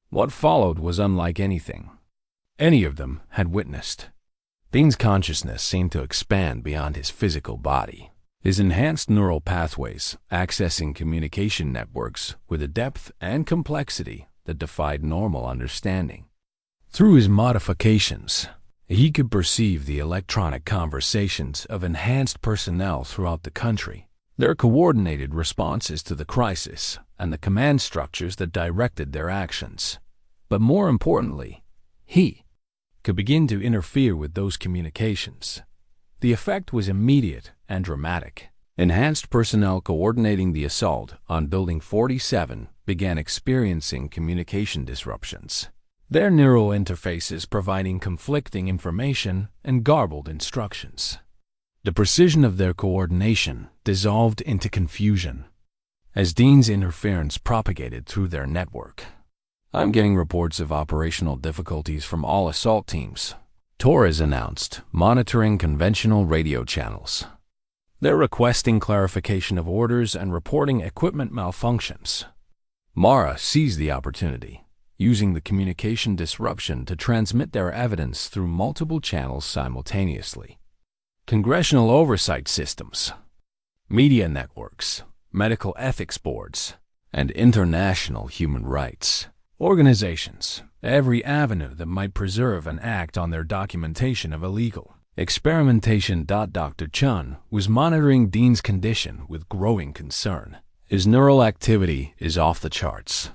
What followed was unlike anything any of them had witnessed. Dean's consciousness seemed to expand beyond his physical body. his enhanced neural pathways accessing communication networks with a depth and complexity that defied normal understanding. Through his modifications, he could perceive the electronic conversations of enhanced personnel throughout the country, their coordinated responses to the crisis, and the command structures that directed their actions. But more importantly, he could begin to interfere with those communications. The effect was immediate and dramatic. Enhanced personnel coordinating the assault on Building 47 began experiencing communication disruptions, their neural interfaces providing conflicting information and garbled instructions. The precision of their coordination dissolved into confusion as Dean's interference propagated through their network. "I'm getting reports of operational difficulties from all assault teams," Torres announced, monitoring conventional radio channels. "They're requesting clarification of orders and reporting equipment malfunctions." Mara seized the opportunity, using the communication disruption to transmit their evidence through multiple channels simultaneously. Congressional oversight systems, media networks, medical ethics boards, and international human rights organizations, every avenue that might preserve and act on their documentation of illegal experimentation. Dr. Chun was monitoring Dean's condition with growing concern. His neural activity is off the charts.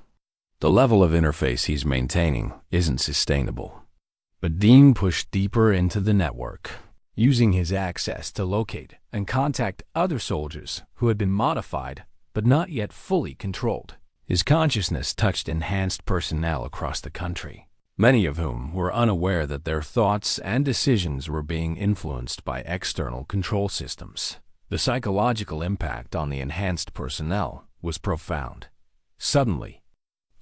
The level of interface he's maintaining isn't sustainable. But Dean pushed deeper into the network, using his access to locate and contact other soldiers who had been modified but not yet fully controlled. His consciousness touched enhanced personnel across the country, many of whom were unaware that their thoughts and decisions were being influenced by external control systems. The psychological impact on the enhanced personnel was profound. Suddenly,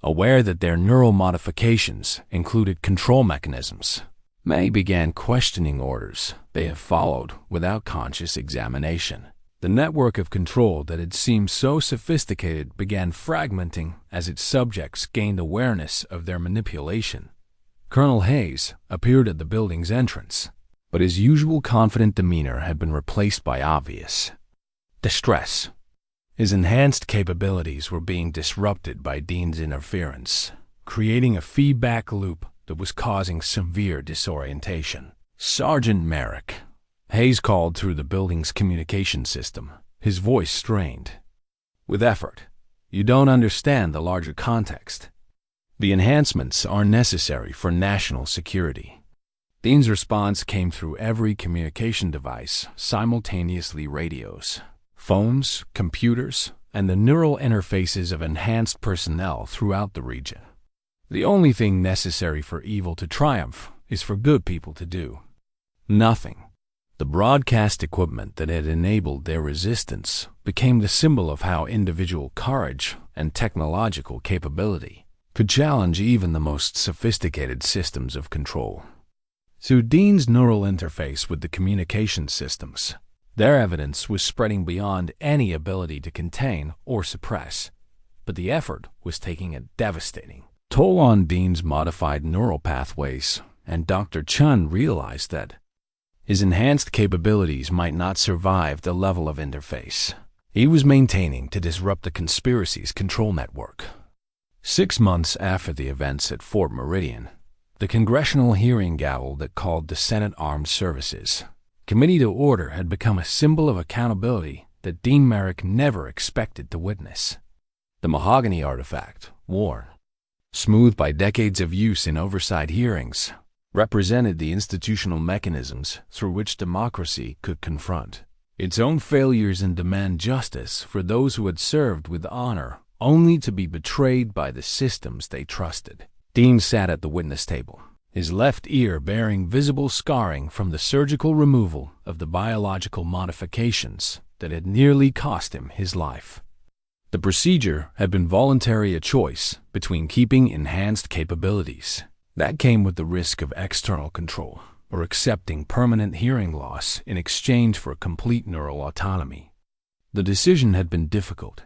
aware that their neural modifications included control mechanisms, May began questioning orders they have followed without conscious examination. The network of control that had seemed so sophisticated began fragmenting as its subjects gained awareness of their manipulation. Colonel Hayes appeared at the building's entrance, but his usual confident demeanor had been replaced by obvious distress. His enhanced capabilities were being disrupted by Dean's interference, creating a feedback loop that was causing severe disorientation. "Sergeant Merrick," Hayes called through the building's communication system, his voice strained. "With effort, you don't understand the larger context. The enhancements are necessary for national security." Dean's response came through every communication device, simultaneously radios, phones, computers, and the neural interfaces of enhanced personnel throughout the region. "The only thing necessary for evil to triumph is for good people to do nothing." The broadcast equipment that had enabled their resistance became the symbol of how individual courage and technological capability could challenge even the most sophisticated systems of control. Through Dean's neural interface with the communication systems, their evidence was spreading beyond any ability to contain or suppress, but the effort was taking a devastating toll on Dean's modified neural pathways, and Dr. Chun realized that his enhanced capabilities might not survive the level of interface he was maintaining to disrupt the conspiracy's control network. 6 months after the events at Fort Meridian, the congressional hearing gavel that called the Senate Armed Services Committee to order had become a symbol of accountability that Dean Merrick never expected to witness. The mahogany artifact, worn, smooth by decades of use in oversight hearings, represented the institutional mechanisms through which democracy could confront its own failures and demand justice for those who had served with honor only to be betrayed by the systems they trusted. Dean sat at the witness table, his left ear bearing visible scarring from the surgical removal of the biological modifications that had nearly cost him his life. The procedure had been voluntary, a choice between keeping enhanced capabilities that came with the risk of external control, or accepting permanent hearing loss in exchange for complete neural autonomy. The decision had been difficult,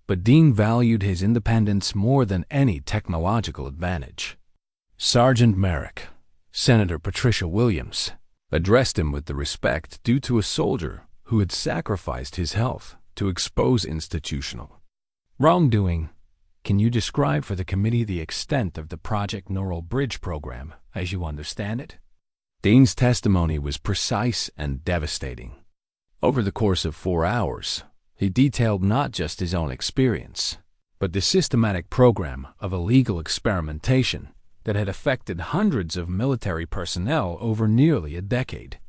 but Dean valued his independence more than any technological advantage. Sergeant Merrick, Senator Patricia Williams, addressed him with the respect due to a soldier who had sacrificed his health to expose institutional wrongdoing. Can you describe for the committee the extent of the Project Neural Bridge program as you understand it? Dean's testimony was precise and devastating. Over the course of 4 hours, he detailed not just his own experience, but the systematic program of illegal experimentation that had affected hundreds of military personnel over nearly a decade.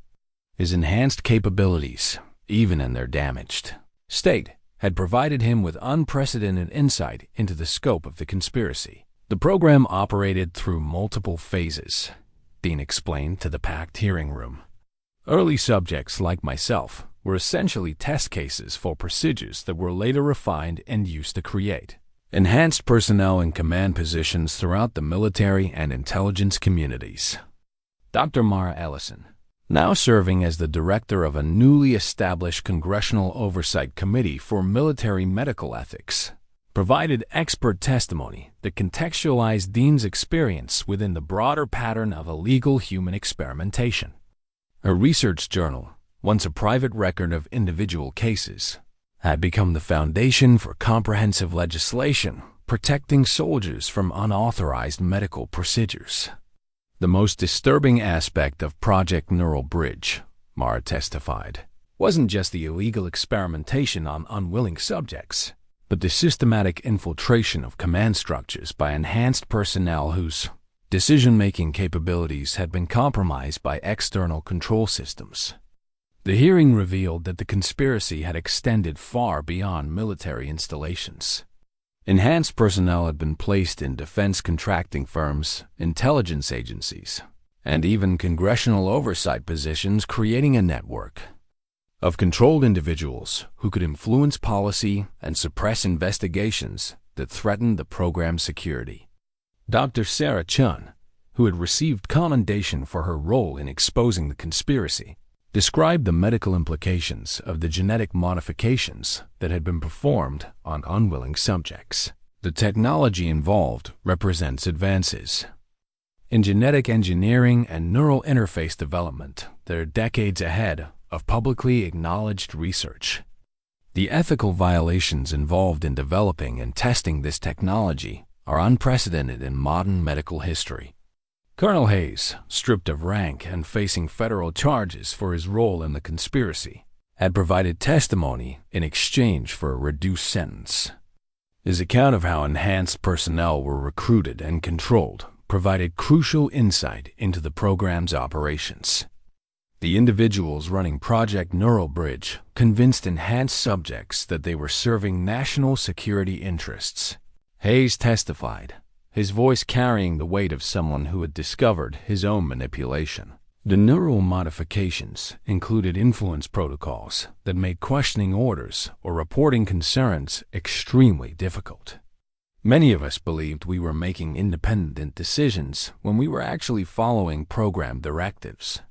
His enhanced capabilities, even in their damaged state, had provided him with unprecedented insight into the scope of the conspiracy. The program operated through multiple phases, Dean explained to the packed hearing room. Early subjects like myself were essentially test cases for procedures that were later refined and used to create enhanced personnel in command positions throughout the military and intelligence communities. Dr. Mara Ellison, now serving as the director of a newly established Congressional Oversight Committee for Military Medical Ethics, provided expert testimony that contextualized Dean's experience within the broader pattern of illegal human experimentation. Her research journal, once a private record of individual cases, had become the foundation for comprehensive legislation protecting soldiers from unauthorized medical procedures. The most disturbing aspect of Project Neural Bridge, Mara testified, wasn't just the illegal experimentation on unwilling subjects, but the systematic infiltration of command structures by enhanced personnel whose decision-making capabilities had been compromised by external control systems. The hearing revealed that the conspiracy had extended far beyond military installations. Enhanced personnel had been placed in defense contracting firms, intelligence agencies, and even congressional oversight positions, creating a network of controlled individuals who could influence policy and suppress investigations that threatened the program's security. Dr. Sarah Chun, who had received commendation for her role in exposing the conspiracy, described the medical implications of the genetic modifications that had been performed on unwilling subjects. The technology involved represents advances in genetic engineering and neural interface development that are decades ahead of publicly acknowledged research. The ethical violations involved in developing and testing this technology are unprecedented in modern medical history. Colonel Hayes, stripped of rank and facing federal charges for his role in the conspiracy, had provided testimony in exchange for a reduced sentence. His account of how enhanced personnel were recruited and controlled provided crucial insight into the program's operations. The individuals running Project Neural Bridge convinced enhanced subjects that they were serving national security interests. Hayes testified, his voice carrying the weight of someone who had discovered his own manipulation. The neural modifications included influence protocols that made questioning orders or reporting concerns extremely difficult. Many of us believed we were making independent decisions when we were actually following program directives.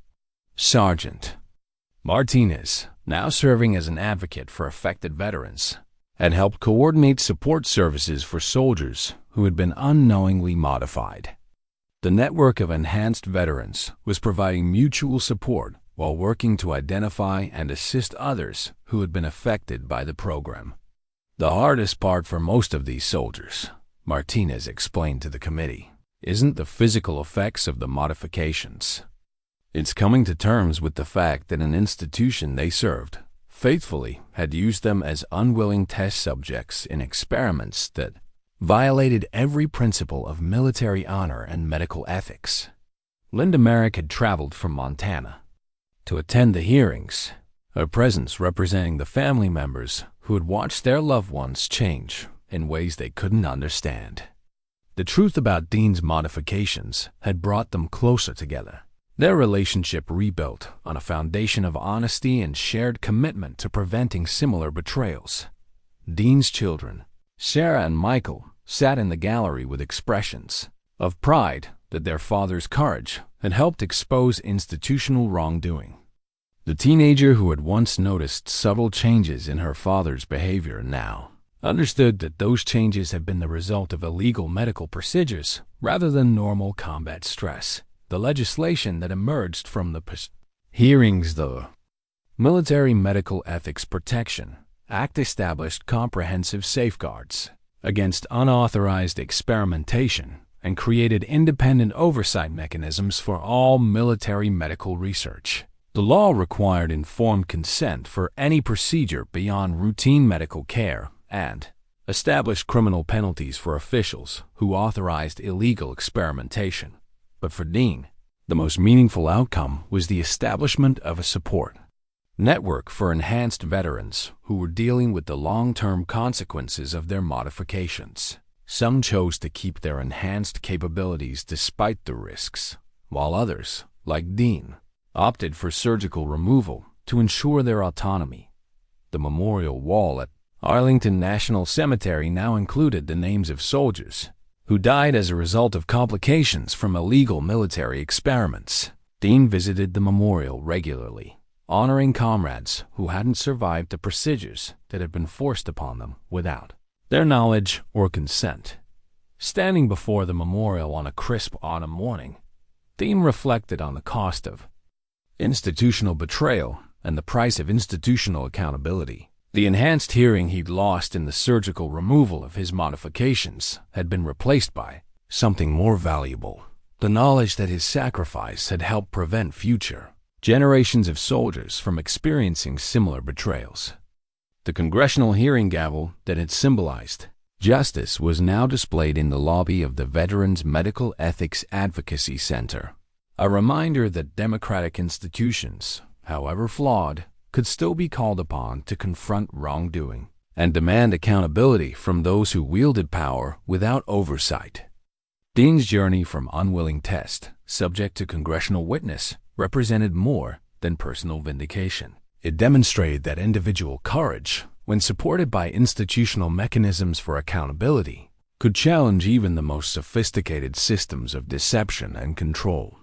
Sergeant Martinez, now serving as an advocate for affected veterans, had helped coordinate support services for soldiers who had been unknowingly modified. The network of enhanced veterans was providing mutual support while working to identify and assist others who had been affected by the program. The hardest part for most of these soldiers, Martinez explained to the committee, isn't the physical effects of the modifications. It's coming to terms with the fact that an institution they served faithfully had used them as unwilling test subjects in experiments that violated every principle of military honor and medical ethics. Linda Merrick had traveled from Montana to attend the hearings, her presence representing the family members who had watched their loved ones change in ways they couldn't understand. The truth about Dean's modifications had brought them closer together. Their relationship rebuilt on a foundation of honesty and shared commitment to preventing similar betrayals. Dean's children, Sarah and Michael, sat in the gallery with expressions of pride that their father's courage had helped expose institutional wrongdoing. The teenager who had once noticed subtle changes in her father's behavior now understood that those changes had been the result of illegal medical procedures rather than normal combat stress. The legislation that emerged from the hearings, though, Military Medical Ethics Protection Act established comprehensive safeguards against unauthorized experimentation and created independent oversight mechanisms for all military medical research. The law required informed consent for any procedure beyond routine medical care and established criminal penalties for officials who authorized illegal experimentation. But for Dean, the most meaningful outcome was the establishment of a support network for enhanced veterans who were dealing with the long-term consequences of their modifications. Some chose to keep their enhanced capabilities despite the risks, while others, like Dean, opted for surgical removal to ensure their autonomy. The memorial wall at Arlington National Cemetery now included the names of soldiers who died as a result of complications from illegal military experiments. Dean visited the memorial regularly, honoring comrades who hadn't survived the procedures that had been forced upon them without their knowledge or consent. Standing before the memorial on a crisp autumn morning, Dean reflected on the cost of institutional betrayal and the price of institutional accountability. The enhanced hearing he'd lost in the surgical removal of his modifications had been replaced by something more valuable: the knowledge that his sacrifice had helped prevent future generations of soldiers from experiencing similar betrayals. The congressional hearing gavel that had symbolized justice was now displayed in the lobby of the Veterans Medical Ethics Advocacy Center, a reminder that democratic institutions, however flawed, could still be called upon to confront wrongdoing and demand accountability from those who wielded power without oversight. Dean's journey from unwilling test, subject to congressional witness, represented more than personal vindication. It demonstrated that individual courage, when supported by institutional mechanisms for accountability, could challenge even the most sophisticated systems of deception and control.